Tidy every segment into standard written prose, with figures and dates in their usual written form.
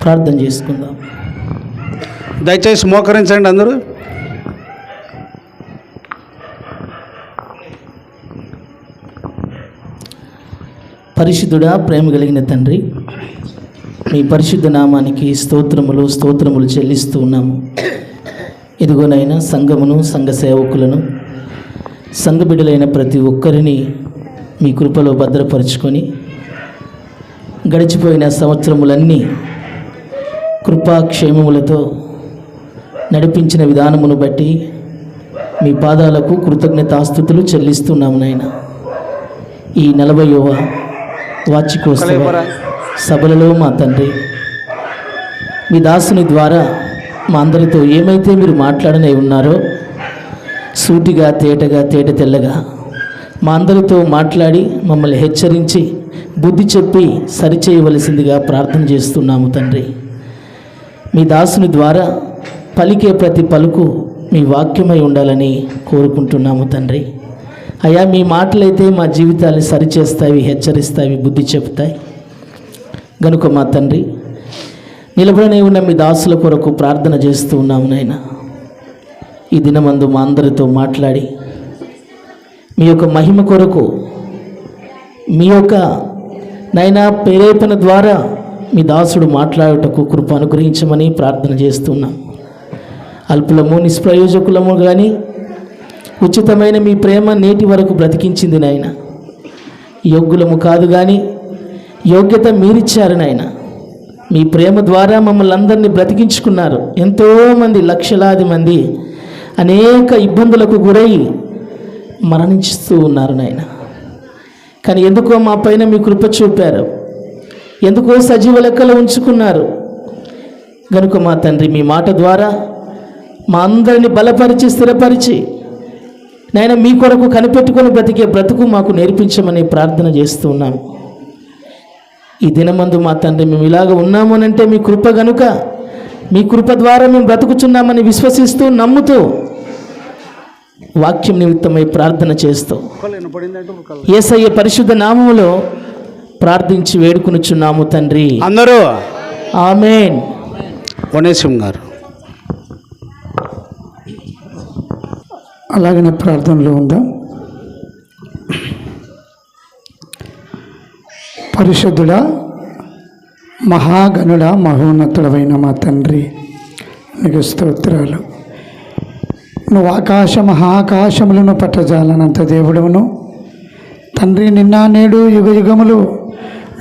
ప్రార్థన చేసుకుందాం. దయచేసి మోకరించండి అందరూ. పరిశుద్ధుడా, ప్రేమ కలిగిన తండ్రి, మీ పరిశుద్ధ నామానికి స్తోత్రములు చెల్లిస్తూ ఉన్నాము. ఇదిగోనైనా సంఘమును, సంఘ సేవకులను, సంఘ బిడ్డలైన ప్రతి ఒక్కరిని మీ కృపలో భద్రపరుచుకొని గడిచిపోయిన సంవత్సరములన్నీ కృపాక్షేమములతో నడిపించిన విధానమును బట్టి మీ పాదాలకు కృతజ్ఞతాస్తుతులు చెల్లిస్తున్నాము నాయన. ఈ 40వ వార్షికోత్సవ సభలలో మా తండ్రి, మీ దాసుని ద్వారా మా అందరితో ఏమైతే మీరు మాట్లాడనే ఉన్నారో సూటిగా, తేట తెల్లగా మా అందరితో మాట్లాడి మమ్మల్ని హెచ్చరించి బుద్ధి చెప్పి సరిచేయవలసిందిగా ప్రార్థన చేస్తున్నాము తండ్రి. మీ దాసుని ద్వారా పలికే ప్రతి పలుకు మీ వాక్యమై ఉండాలని కోరుకుంటున్నాము తండ్రి. అయ్యా, మీ మాటలైతే మా జీవితాన్ని సరిచేస్తాయి, హెచ్చరిస్తాయి, బుద్ధి చెప్తాయి గనుక మా తండ్రి, నిలబడనే ఉన్న మీ దాసుల కొరకు ప్రార్థన చేస్తూ ఉన్నాము నాయన. ఈ దినమందు మా అందరితో మాట్లాడి మీ యొక్క మహిమ కొరకు, మీ యొక్క నైనా ప్రేరేపణ ద్వారా మీ దాసుడు మాట్లాడుటకు కృప అనుగ్రహించమని ప్రార్థన చేస్తున్నాం. అల్పులము, నిష్ప్రయోజకులము కానీ ఉచితమైన మీ ప్రేమ నేటి వరకు బ్రతికించింది నాయన. యోగ్యులము కాదు కానీ యోగ్యత మీరిచ్చారు నాయన. మీ ప్రేమ ద్వారా మమ్మల్ని అందరినీ బ్రతికించుకున్నారు. ఎంతోమంది, లక్షలాది మంది అనేక ఇబ్బందులకు గురై మరణిస్తూ ఉన్నారు నాయన. కానీ ఎందుకో మా పైన మీ కృప చూపారు, ఎందుకో సజీవ లెక్కలో ఉంచుకున్నారు. గనుక మా తండ్రి, మీ మాట ద్వారా మా అందరినీ బలపరిచి స్థిరపరిచి నాయన మీ కొరకు కనిపెట్టుకొని బ్రతికే బ్రతుకు మాకు నేర్పించమని ప్రార్థన చేస్తూ ఉన్నాము. ఈ దినమందు మా తండ్రి, మేము ఇలాగ ఉన్నాము అనంటే మీ కృప గనుక, మీ కృప ద్వారా మేము బ్రతుకుచున్నామని విశ్వసిస్తూ, నమ్ముతూ, వాక్యం నిమిత్తమై ప్రార్థన చేస్తూ యేసయ్య పరిశుద్ధ నామములో ప్రార్థించి వేడుకొనుచున్నాము తండ్రి. అందరూ ఆమేన్. వనేశం గారు అలాగనే ప్రార్థనలో ఉందాం. పరిశుద్ధుడా, మహాగణుడా, మహోన్నతుడవైన మా తండ్రి, నీకు స్తోత్రాలు. నువ్వు మహాకాశములను పట్టజాలనంత దేవుడవును తండ్రి. నిన్న నేడు యుగ యుగములు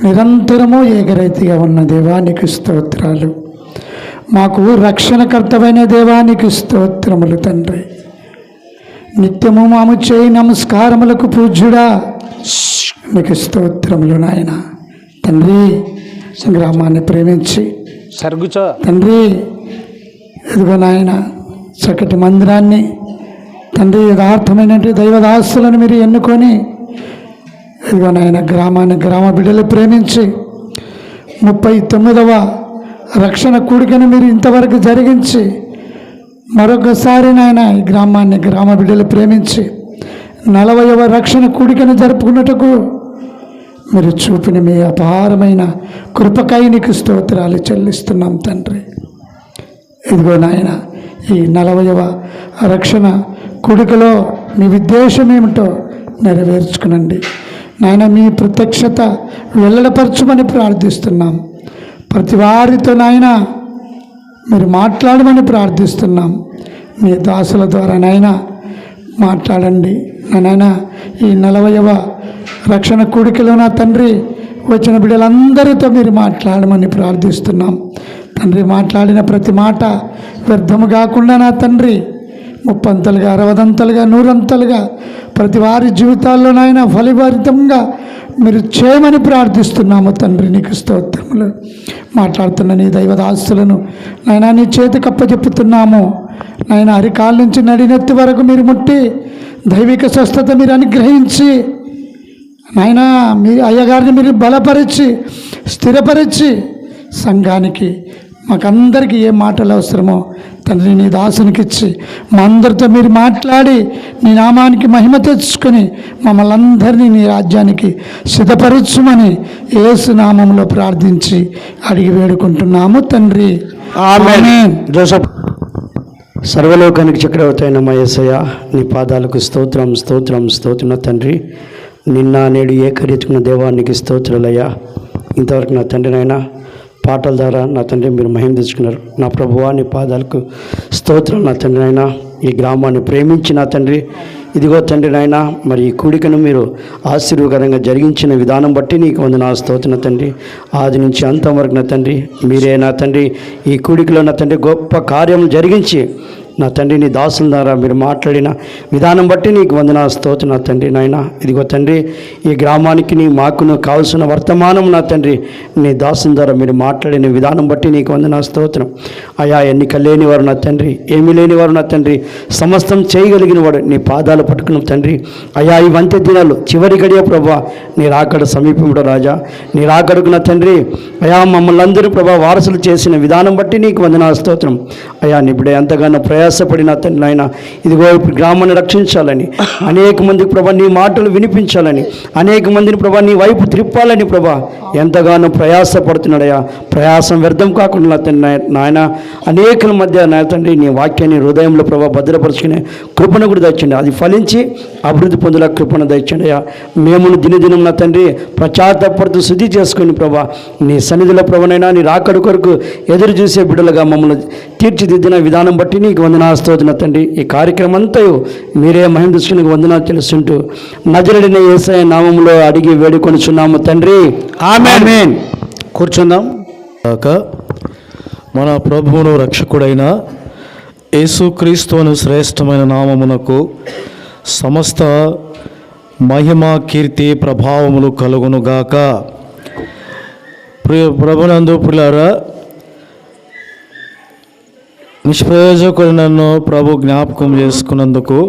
నిరంతరము ఏకరైతిగా ఉన్న దేవానికి స్తోత్రాలు. మాకు రక్షణకర్తమైన దేవానికి స్తోత్రములు తండ్రి. నిత్యము మాము చేయి నమస్కారములకు పూజ్యుడా నీకు స్తోత్రములు నాయన. తండ్రి, గ్రామాన్ని ప్రేమించి తండ్రి, ఎదుగో నాయన చక్కటి మందిరాన్ని తండ్రి, యథార్థమైనటువంటి దైవదాసులను మీరు ఎన్నుకొని ఎదుగో నాయన గ్రామాన్ని, గ్రామ బిడ్డలు ప్రేమించి 39వ రక్షణ కూడికను మీరు ఇంతవరకు జరిగించి మరొకసారి నాయన ఈ గ్రామాన్ని, గ్రామ బిడ్డలు ప్రేమించి 40వ రక్షణ కూడికను జరుపుకున్నట్టుకు మీరు చూపిన మీ అపారమైన కృపకై నీకు స్తోత్రాలు చెల్లిస్తున్నాం తండ్రి. ఇదిగో నాయన, ఈ 40వ రక్షణ కూడికలో మీ ఉద్దేశం ఏమిటో నెరవేర్చుకునండి నాయన. మీ ప్రత్యక్షత వెల్లడపరచమని ప్రార్థిస్తున్నాం. ప్రతి వారితో నాయన మీరు మాట్లాడమని ప్రార్థిస్తున్నాం. మీ దాసుల ద్వారా నాయన మాట్లాడండి నాయన. ఈ 40వ రక్షణ కూడికలో నా తండ్రి వచ్చిన బిడ్డలందరితో మీరు మాట్లాడమని ప్రార్థిస్తున్నాం తండ్రి. మాట్లాడిన ప్రతి మాట వ్యర్థము కాకుండా నా తండ్రి 30 అంతలుగా, 60 అంతలుగా, 100 అంతలుగా ప్రతి వారి జీవితాల్లో నాయన ఫలిభరితంగా మీరు చేయమని ప్రార్థిస్తున్నాము తండ్రి. నీకు స్తోత్రములు. మాట్లాడుతున్న నీ దైవదాస్తులను నాయన నీ చేతికి అప్పచెప్పుతున్నాము నాయన. అరికాల నుంచి నడినెత్తి వరకు మీరు ముట్టి దైవిక స్వస్థత మీరు అనుగ్రహించి నాయన, మీ అయ్యగారిని మీరు బలపరిచి స్థిరపరిచి సంఘానికి మాకందరికీ ఏ మాటలు అవసరమో తండ్రి నీ దాసునికి ఇచ్చి మా అందరితో మీరు మాట్లాడి నీ నామానికి మహిమ తెచ్చుకొని మమ్మల్ని అందరినీ నీ రాజ్యానికి సిద్ధపరచుమని యేసు నామంలో ప్రార్థించి అడిగి వేడుకుంటున్నాము తండ్రి. ఆమేన్. జోసఫ్. సర్వలోకానికి చక్రవర్తి అయిన మా యేసయ్య, నీ పాదాలకు స్తోత్రం స్తోత్రం స్తోత్రం తండ్రి. నిన్న నేడు ఏకరీతికున్న దేవానికి స్తోత్రాలయ్యా. ఇంతవరకు నా తండ్రి నాయన పాటల ద్వారా నా తండ్రి మీరు మహిమ తెచ్చుకున్నారు. నా ప్రభువా నీ పాదాలకు స్తోత్రం నా తండ్రి నాయన. ఈ గ్రామాన్ని ప్రేమించి నా తండ్రి ఇదిగో తండ్రి నాయన మరి ఈ కూడికను మీరు ఆశీర్వకరంగా జరిగించిన విధానం బట్టి నీకు వందన స్తోత్రం తండ్రి. ఆది నుంచి అంతం వరకు నా తండ్రి మీరే నా తండ్రి ఈ కూడికలో నా తండ్రి గొప్ప కార్యం జరిగించి నా తండ్రి నీ దాసుల ద్వారా మీరు మాట్లాడిన విధానం బట్టి నీకు వందన స్తోత్రం నా తండ్రి నాయన. ఇదిగో తండ్రి ఈ గ్రామానికి నీ మాకును కావలసిన వర్తమానం నా తండ్రి నీ దాసుల ద్వారా మీరు మాట్లాడిన విధానం బట్టి నీకు వందన స్తోత్రం. అయా ఎన్నిక లేనివారు నా తండ్రి, ఏమీ లేనివారు నా తండ్రి, సమస్తం చేయగలిగిన వాడు నీ పాదాలు పట్టుకున్న తండ్రి. అయా ఈ వంతె దినాలు చివరి గడియ ప్రభా నీ రాకడ సమీపంలో రాజా, నీ రాకడకు నా తండ్రి అయా మమ్మల్ని అందరూ ప్రభా వారసులు చేసిన విధానం బట్టి నీకు వందన స్తోత్రం. అయా నిప్పుడే ఎంతగానో ప్రయాసపడిన తండ్రి నాయన ఇదిగో గ్రామాన్ని రక్షించాలని, అనేక మందికి ప్రభా నీ మాటలు వినిపించాలని, అనేక మందిని ప్రభా నీ వైపు త్రిప్పాలని ప్రభా ఎంతగానో ప్రయాసపడుతున్నాడయ్యా. ప్రయాసం వ్యర్థం కాకుండా నా తండ్రి నాయన అనేకల మధ్య నా తండ్రి నీ వాక్యాన్ని హృదయంలో ప్రభా భద్రపరుచుకునే కృపను కూడా తెచ్చండి. అది ఫలించి అభివృద్ధి పొందుల కృపను తెచ్చండి అయ్యా. మేము దినదినం నా తండ్రి ప్రచారపడుతూ శుద్ధి చేసుకుని ప్రభా నీ సన్నిధిలో ప్రభనైనా నీ రాకడ కొరకు ఎదురు చూసే బిడ్డలుగా మమ్మల్ని తీర్చిదిద్దిన విధానం బట్టి నీకు వందనా స్తోత్రం తండ్రి. ఈ కార్యక్రమం అంతా మీరే మహిమ దృష్టికి వందనా తెలుస్తుంటూ నజరుడైన యేసయ్య నామములో అడిగి వేడుకొనుచున్నాము తండ్రి. ఆమేన్. కూర్చుందాం. మన ప్రభువును రక్షకుడైన యేసుక్రీస్తు అను శ్రేష్టమైన నామమునకు సమస్త మహిమ కీర్తి ప్రభావములు కలుగునుగాక. ప్రభునందు ప్రియులారా, నిష్ప్రయోజకుడు నన్ను ప్రభు జ్ఞాపకం చేసుకున్నందుకు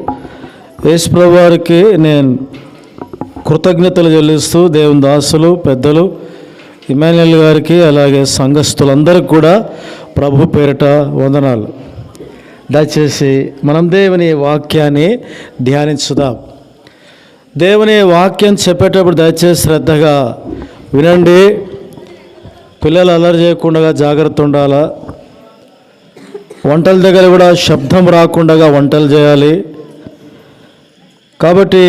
యేసు ప్రభు వారికి నేను కృతజ్ఞతలు చెల్లిస్తూ దేవుని దాసులు పెద్దలు ఇమాన్యుయల్ గారికి అలాగే సంఘస్థులందరికీ కూడా ప్రభు పేరిట వందనాలు. దయచేసి మనం దేవుని వాక్యాన్ని ధ్యానించుదాం. దేవుని వాక్యం చెప్పేటప్పుడు దయచేసి శ్రద్ధగా వినండి. పిల్లలు అల్లరి చేయకుండా జాగ్రత్త ఉండాలా. వంటల దగ్గర కూడా శబ్దం రాకుండా వంటలు చేయాలి. కాబట్టి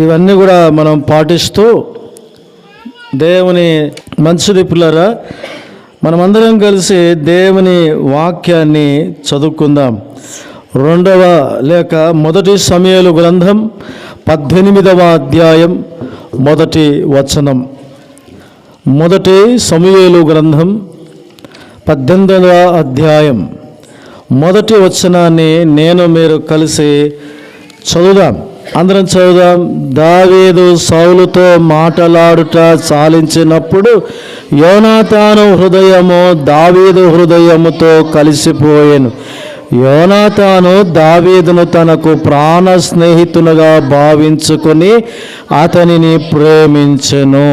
ఇవన్నీ కూడా మనం పాటిస్తూ దేవుని మంచిది పిల్లరా మనమందరం కలిసి దేవుని వాక్యాన్ని చదువుకుందాం. మొదటి సమూయేలు గ్రంథం 18వ అధ్యాయం మొదటి వచనం. మొదటి సమూయేలు గ్రంథం 18వ అధ్యాయం మొదటి వచనాన్ని నేను మీరు కలిసి చదువుదాం. అందరం చదువుదాం. దావీదు సౌలుతో మాటలాడుట చాలించినప్పుడు యోనాతాను హృదయము దావీదు హృదయముతో కలిసిపోయెను. యోనాతాను దావీదును తనకు ప్రాణ స్నేహితునిగా భావించుకొని అతనిని ప్రేమించెను.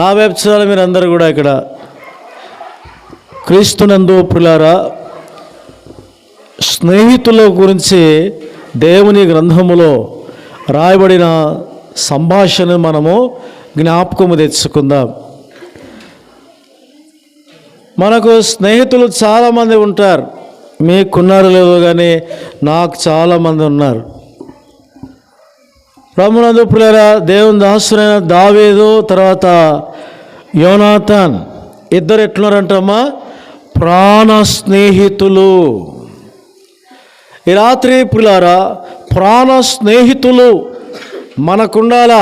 నా వెబ్సైట్లో మీరందరూ కూడా ఇక్కడ క్రీస్తునందు ప్రియులారా స్నేహితుల గురించి దేవుని గ్రంథములో రాయబడిన సంభాషణ మనము జ్ఞాపకము తెచ్చుకుందాం. మనకు స్నేహితులు చాలామంది ఉంటారు. మీకున్నారు లేదో కానీ నాకు చాలామంది ఉన్నారు. ప్రభునందు ప్రియులారా, దేవుని దాసుడైన దావీదు తర్వాత యోనాతాన్ ఇద్దరు ఎట్లున్నారంటమ్మా? ప్రాణ స్నేహితులు. ఈ రాత్రి ప్రియులారా, ప్రాణ స్నేహితులు మనకుండాలా,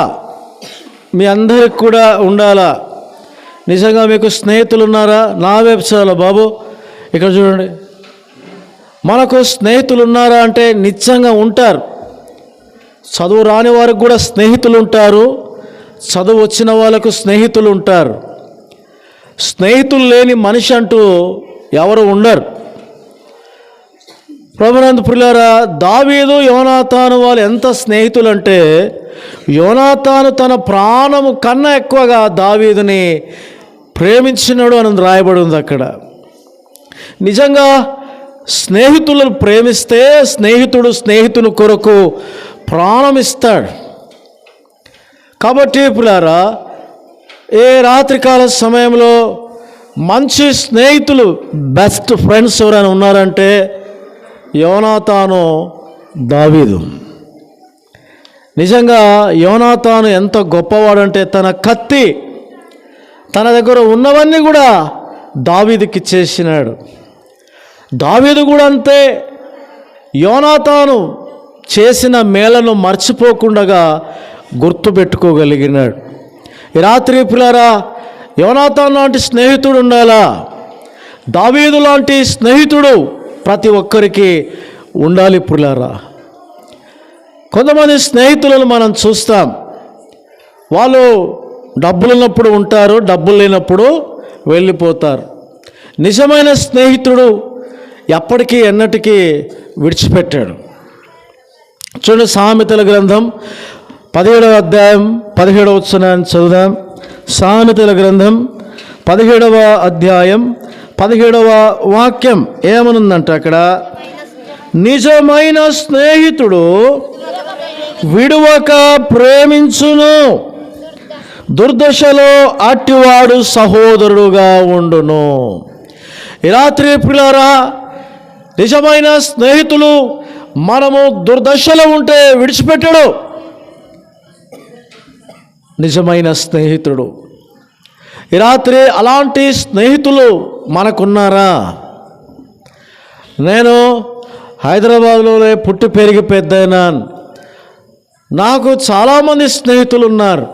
మీ అందరికి కూడా ఉండాలా. నిజంగా మీకు స్నేహితులు ఉన్నారా? నా వెబ్సైట్లో బాబు ఇక్కడ చూడండి, మనకు స్నేహితులు ఉన్నారా అంటే నిజంగా ఉంటారు. చదువు రాని వారికి కూడా స్నేహితులు ఉంటారు, చదువు వచ్చిన వాళ్ళకు స్నేహితులు ఉంటారు. స్నేహితులు లేని మనిషి అంటూ ఎవరు ఉండరు. ప్రభునందు ప్రియులారా, దావీదు యోనాతాను వాళ్ళు ఎంత స్నేహితులు అంటే యోనాతాను తన ప్రాణము కన్నా ఎక్కువగా దావీదుని ప్రేమించినాడు అని రాయబడి ఉంది అక్కడ. నిజంగా స్నేహితులను ప్రేమిస్తే స్నేహితుడు స్నేహితుని కొరకు ప్రాణమిస్తాడు. కాబట్టి ప్రియులారా, ఏ రాత్రికాల సమయంలో మంచి స్నేహితులు, బెస్ట్ ఫ్రెండ్స్ ఎవరైనా ఉన్నారంటే యోనాతాను, దావీదు. నిజంగా యోనాతాను ఎంత గొప్పవాడంటే తన కత్తి, తన దగ్గర ఉన్నవన్నీ కూడా దావీదుకి చేసినాడు. దావీదు కూడా అంతే, యోనాతాను చేసిన మేలను మర్చిపోకుండా గుర్తుపెట్టుకోగలిగినాడు. ఈ రాత్రి ప్రియులారా, యోనాతాను లాంటి స్నేహితుడు ఉండాలా? దావీదు లాంటి స్నేహితుడు ప్రతి ఒక్కరికి ఉండాలి ప్రియులారా. కొంతమంది స్నేహితులను మనం చూస్తాం, వాళ్ళు డబ్బులు ఉన్నప్పుడు ఉంటారు, డబ్బులు లేనప్పుడు వెళ్ళిపోతారు. నిజమైన స్నేహితుడు ఎప్పటికీ ఎన్నటికీ విడిచిపెట్టాడు. చూడండి, సామెతల గ్రంథం 17వ అధ్యాయం 17వ వచనాన్ని చదువుదాం. సామెతల గ్రంథం 17వ అధ్యాయం 17వ వాక్యం ఏమనుందంటే, అక్కడ నిజమైన స్నేహితుడు విడువక ప్రేమించును, దుర్దశలో అట్టివాడు సహోదరుడుగా ఉండును. ఈ రాత్రి ప్రియులారా, నిజమైన స్నేహితులు మనము దుర్దశలో ఉంటే విడిచిపెట్టడు. నిజమైన స్నేహితుడు. ఈ రాత్రి అలాంటి స్నేహితులు మనకున్నారా? నేను హైదరాబాద్లో పుట్టి పెరిగి పెద్దయినాను. నాకు చాలామంది స్నేహితులు ఉన్నారు.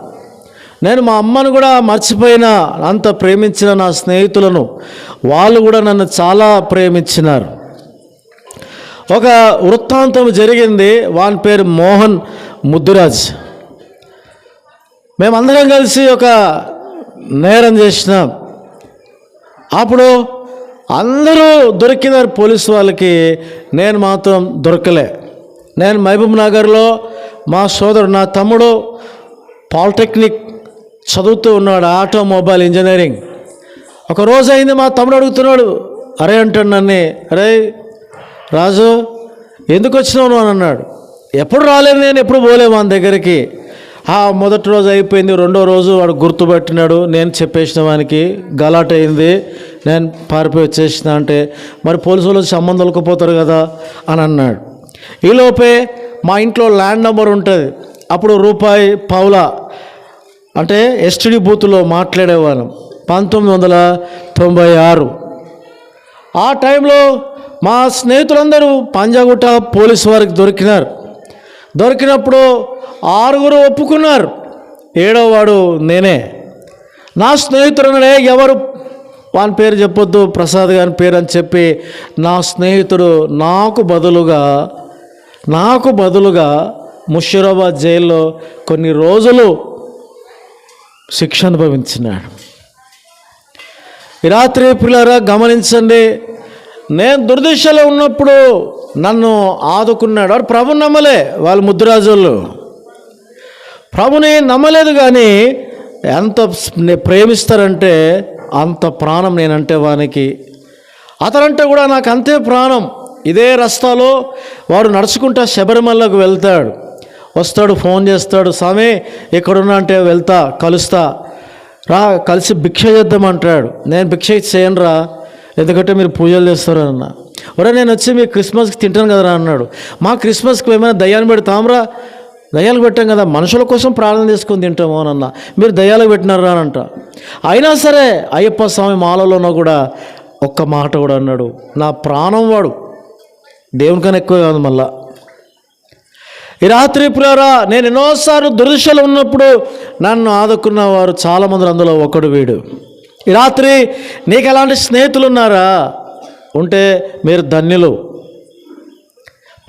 నేను మా అమ్మను కూడా మర్చిపోయినా, అంత ప్రేమించిన నా స్నేహితులను, వాళ్ళు కూడా నన్ను చాలా ప్రేమించినారు. ఒక వృత్తాంతం జరిగింది. వాని పేరు మోహన్ ముద్దురాజ్. మేమందరం కలిసి ఒక నేరం చేసినాం. అప్పుడు అందరూ దొరికినారు పోలీసు వాళ్ళకి, నేను మాత్రం దొరకలే. నేను మహబూబ్ నగర్లో మా సోదరుడు, నా తమ్ముడు పాలిటెక్నిక్ చదువుతూ ఉన్నాడు, ఆటోమొబైల్ ఇంజనీరింగ్. ఒక రోజు అయింది, మా తమ్ముడు అడుగుతున్నాడు, అరే అంటాడు నన్ను, అరే రాజు ఎందుకు వచ్చినావు అని అన్నాడు. ఎప్పుడు రాలేదు, నేను ఎప్పుడు పోలే వాని దగ్గరికి. మొదటి రోజు అయిపోయింది, రెండో రోజు వాడు గుర్తుపట్టినాడు. నేను చెప్పేసిన వానికి గలాట్ అయింది, నేను పారిపోయి వచ్చేసిన. అంటే మరి పోలీసు వాళ్ళు సంబంధాలకపోతారు కదా అని అన్నాడు. ఈలోపే మా ఇంట్లో ల్యాండ్ నెంబర్ ఉంటుంది. అప్పుడు రూపాయి పావులా అంటే ఎస్టీడీ బూత్లో మాట్లాడేవాళ్ళం. 1996 ఆ టైంలో మా స్నేహితులందరూ పంజాగుట్ట పోలీసు వారికి దొరికినారు. దొరికినప్పుడు 6 ఒప్పుకున్నారు, 7వ వాడు నేనే. నా స్నేహితుడు ఎవరు, వాని పేరు చెప్పొద్దు, ప్రసాద్ గారి పేరు అని చెప్పి, నా స్నేహితుడు నాకు బదులుగా ముషీరాబాద్ జైల్లో కొన్ని రోజులు శిక్ష అనుభవించినాడు. ఈ రాత్రి పిల్లరా గమనించండి, నేను దుర్దిశలో ఉన్నప్పుడు నన్ను ఆదుకున్నాడు. వాడు ప్రభుని నమ్మలే, వాళ్ళు ముద్దురాజులు ప్రభుని నమ్మలేదు. కానీ ఎంత ప్రేమిస్తారంటే అంత ప్రాణం నేనంటే వానికి. అతనంటే కూడా నాకు అంతే ప్రాణం. ఇదే రస్తాలో వాడు నడుచుకుంటా శబరిమలకు వెళ్తాడు, వస్తాడు, ఫోన్ చేస్తాడు, స్వామి ఎక్కడున్నా అంటే వెళ్తా, కలుస్తా, రా కలిసి భిక్ష చేద్దామంటాడు. నేను భిక్ష చేయను రా, ఎందుకంటే మీరు పూజలు చేస్తారు అన్న. ఒరే నేను వచ్చి మీ క్రిస్మస్కి తింటాను కదరా అన్నాడు. మా క్రిస్మస్కి ఏమైనా దయ్యాన్ని పెడతాంరా, దయ్యాలు పెట్టాం కదా, మనుషుల కోసం ప్రార్థన చేసుకొని తింటాము అని అన్న. మీరు దయ్యాలకు పెట్టినారా అని అంట. అయినా సరే అయ్యప్ప స్వామి మాలలోనో కూడా ఒక్క మాట కూడా అన్నాడు, నా ప్రాణం వాడు, దేవునికన్నా ఎక్కువ కాదు. మళ్ళా ఈ రాత్రి ప్రియులారా, నేను ఎన్నోసార్లు దుర్దిశలో ఉన్నప్పుడు నన్ను ఆదుకున్న వారు చాలామంది, అందులో ఒకడు వీడు. ఈ రాత్రి నీకు ఎలాంటి స్నేహితులు ఉన్నారా? ఉంటే మీరు ధన్యులు.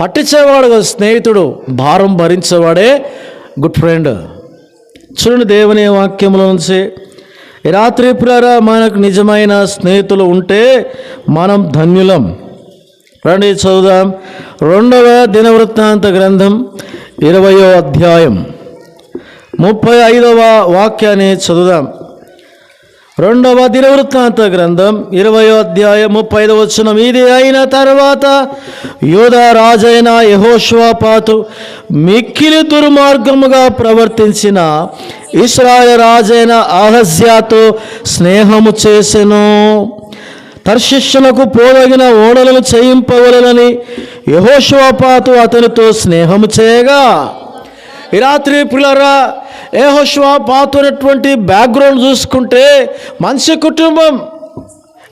పట్టించేవాడు కదా స్నేహితుడు, భారం భరించేవాడే గుడ్ ఫ్రెండ్. చూడండి దేవుని వాక్యంలో నుంచి, ఈ రాత్రి ప్రియులారా, మనకు నిజమైన స్నేహితులు ఉంటే మనం ధన్యులం. రండి చదువుదాం. 2వ దినవృత్తాంత గ్రంథం 20వ అధ్యాయం 35వ వాక్యాన్ని చదువుదాం. రెండవ దినవృత్తాంత గ్రంథం 20వ అధ్యాయం 35వ వచనం. ఇది అయిన తర్వాత యూదా రాజైన యెహోషువపాతు మిక్కిలి దుర్మార్గముగా ప్రవర్తించిన ఇశ్రాయేలు రాజైన అహజ్యాతో స్నేహము చేసెను. తర్షిష్షునకు పోదగిన ఓడలను చేయింపవలెనని యెహోషువపాతు అతనితో స్నేహము చేయగా, ఈ రాత్రి పిల్లరా యెహోషువపాతు అనేటువంటి బ్యాక్గ్రౌండ్ చూసుకుంటే మంచి కుటుంబం.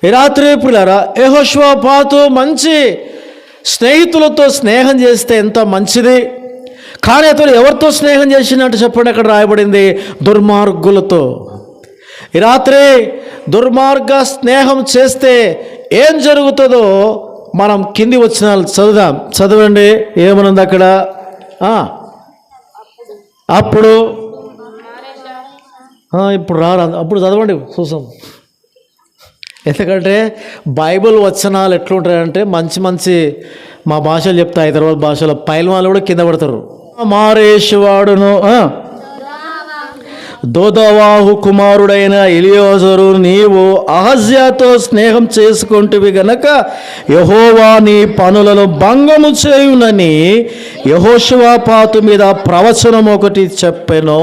ఈ రాత్రి పిల్లరా యెహోషువపాతు మంచి స్నేహితులతో స్నేహం చేస్తే ఎంత మంచిది. కానీ అతను ఎవరితో స్నేహం చేసినట్టు చెప్పండి, అక్కడ రాయబడింది దుర్మార్గులతో. ఈ రాత్రి దుర్మార్గ స్నేహం చేస్తే ఏం జరుగుతుందో మనం కింది వచనాలు చదువుదాం. చదవండి, ఏమనుంది అక్కడ. అప్పుడు ఇప్పుడు అప్పుడు చదవండి చూసాం. ఎందుకంటే బైబిల్ వచనాలు ఎట్లుంటాయంటే మంచి మంచి మా భాషలు చెప్తా, హైదరాబాద్ భాషలో పైల్వాళ్ళు కూడా కింద పడతారు. మారేషువాడును దోదవాహు కుమారుడైన ఎలియోజరు, నీవు అహజ్యాతో స్నేహం చేసుకుంటువి గనక యెహోవా నీ పనులను భంగము చేయునని యెహోషువపాతు మీద ప్రవచనం ఒకటి చెప్పెను.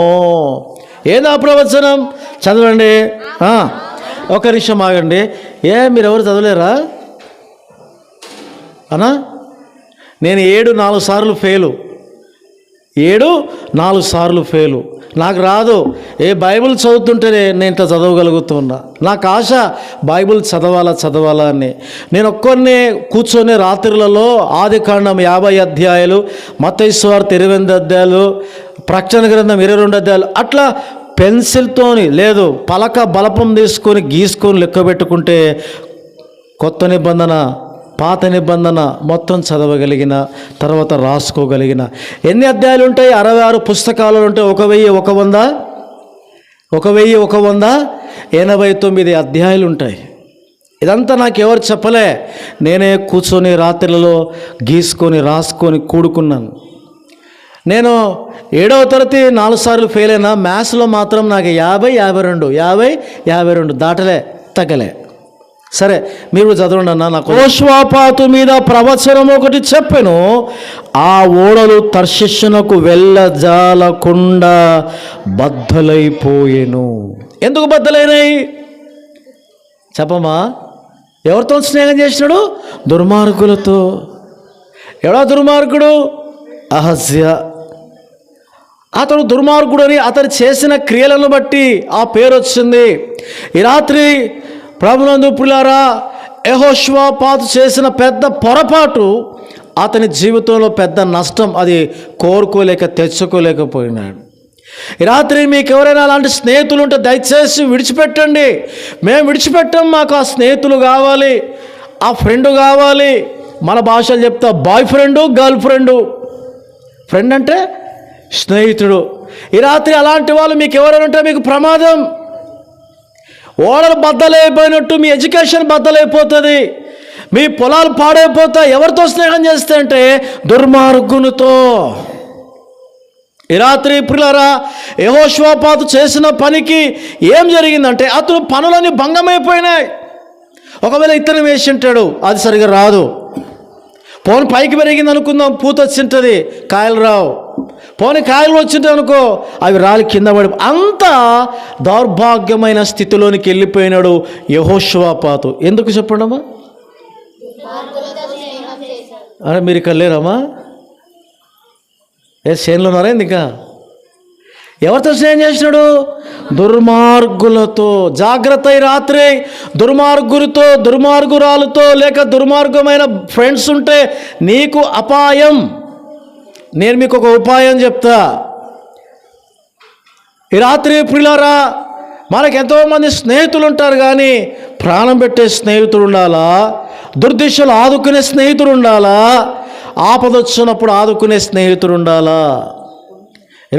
ఏదా ప్రవచనం? చదవండి. ఒక నిమిషం ఆగండి. మీరు ఎవరు చదవలేరా అనా? నేను 4 సార్లు ఫెయిలు, 4 సార్లు ఫెయిలు. నాకు రాదు. బైబిల్ చదువుతుంటేనే నేను ఇంత చదవగలుగుతున్నా. నాకు ఆశ బైబిల్ చదవాలా అని. నేను ఒక్కరిని కూర్చొని రాత్రులలో ఆదికాండం 50 అధ్యాయాలు, మత్తయి సువార్త 28 అధ్యాయాలు, ప్రకటన గ్రంథం 22 అధ్యాయాలు అట్లా పెన్సిల్తోని లేదు పలక బలపం తీసుకొని గీసుకొని లెక్క పెట్టుకుంటే కొత్త నిబంధన పాత నిబంధన మొత్తం చదవగలిగిన, తర్వాత రాసుకోగలిగిన. ఎన్ని అధ్యాయాలు ఉంటాయి? 66 పుస్తకాలు ఉంటాయి. 1189 అధ్యాయాలు ఉంటాయి. ఇదంతా నాకు ఎవరు చెప్పలే, నేనే కూర్చొని రాత్రులలో గీసుకొని రాసుకొని కూడుకున్నాను. నేను 7వ తరగతి 4 సార్లు ఫెయిల్ అయినా, మ్యాథ్స్లో మాత్రం నాకు 50-52 దాటలే, తగ్గలే. సరే, మీరు చదవండి అన్న. నాకు యెహోషువపాతు మీద ప్రవచనం ఒకటి చెప్పెను, ఆ ఓడలు తర్షిష్షునకు వెళ్ళజాలకుండా బద్దలైపోయెను. ఎందుకు బద్దలైనాయి చెప్పమా? ఎవరితో స్నేహం చేసినాడు? దుర్మార్గులతో. ఎవడా దుర్మార్గుడు? అహజ్యా. అతడు దుర్మార్గుడని అతను చేసిన క్రియలను బట్టి ఆ పేరు వచ్చింది. ఈ రాత్రి ప్రభునందు ప్రియులారా, యెహోషువపాతు చేసిన పెద్ద పొరపాటు అతని జీవితంలో పెద్ద నష్టం. అది కోరుకోలేక తెచ్చుకోలేకపోయినాడు. ఈ రాత్రి మీకు ఎవరైనా అలాంటి స్నేహితులు ఉంటే దయచేసి విడిచిపెట్టండి. మేము విడిచిపెట్టాం, మాకు ఆ స్నేహితులు కావాలి, ఆ ఫ్రెండ్ కావాలి. మన భాషలు చెప్తా boyfriend, girlfriend. Friend అంటే స్నేహితుడు. ఈ రాత్రి అలాంటి వాళ్ళు మీకు ఎవరైనా ఉంటే మీకు ప్రమాదం. ఓడలు బద్దలైపోయినట్టు మీ ఎడ్యుకేషన్ బద్దలైపోతుంది, మీ పొలాలు పాడైపోతాయి. ఎవరితో స్నేహం చేస్తే అంటే దుర్మార్గునితో. ఈ రాత్రి ప్రియులారా, యెహోషువపాతు చేసిన పనికి ఏం జరిగిందంటే అతను పనులన్నీ భంగమైపోయినాయి. ఒకవేళ ఇతను వేసి ఉంటాడు, అది సరిగా రాదు. పోని పైకి పెరిగింది అనుకుందాం, పూత వచ్చింటుంది, కాయలు రావు. పోని కాయలు వచ్చింటాయి అనుకో, అవి రాలి కింద పడి అంత దౌర్భాగ్యమైన స్థితిలోనికి వెళ్ళిపోయినాడు యెహోషువపాతు. ఎందుకు చెప్పండమ్మా? అరే మీరు ఇక్కడ లేరమ్మా? చేనులో ఉన్నారా? ఇంకా ఎవరితో స్నేహం చేసినాడు? దుర్మార్గులతో. జాగ్రత్త. ఈ రాత్రి దుర్మార్గులతో, దుర్మార్గురాలతో లేక దుర్మార్గమైన ఫ్రెండ్స్ ఉంటే నీకు అపాయం. నేను మీకు ఒక ఉపాయం చెప్తా. ఈ రాత్రి ప్రియులారా, మనకు ఎంతోమంది స్నేహితులు ఉంటారు, కానీ ప్రాణం పెట్టే స్నేహితుడు ఉండాలా, దుర్దిశలు ఆదుకునే స్నేహితుడు ఉండాలా, ఆపదొచ్చినప్పుడు ఆదుకునే స్నేహితుడు ఉండాలా.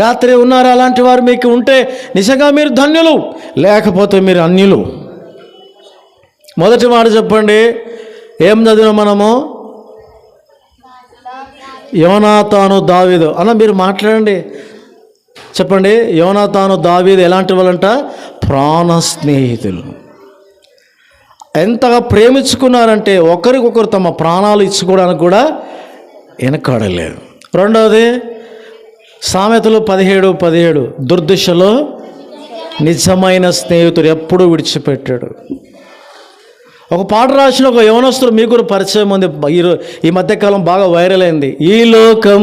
రాత్రి ఉన్నారు అలాంటి వారు మీకు ఉంటే నిజంగా మీరు ధన్యులు, లేకపోతే మీరు అన్యులు. మొదటి మాట చెప్పండి. ఏం చదివాం మనము? యోనాతాను దావీదు అన్న. మీరు మాట్లాడండి, చెప్పండి. యోనాతాను దావీదు ఎలాంటి వాళ్ళంట? ప్రాణ స్నేహితులు. ఎంతగా ప్రేమించుకున్నారంటే ఒకరికొకరు తమ ప్రాణాలు ఇచ్చుకోవడానికి కూడా వెనకాడలేదు. రెండవది సామెతలు 17:17 దుర్దిశలో నిజమైన స్నేహితుడు ఎప్పుడూ విడిచిపెట్టాడు. ఒక పాట రాసిన ఒక యవనస్తుడు మీకు కూడా పరిచయం ఉంది, ఈ మధ్యకాలం బాగా వైరల్ అయింది. ఈ లోకం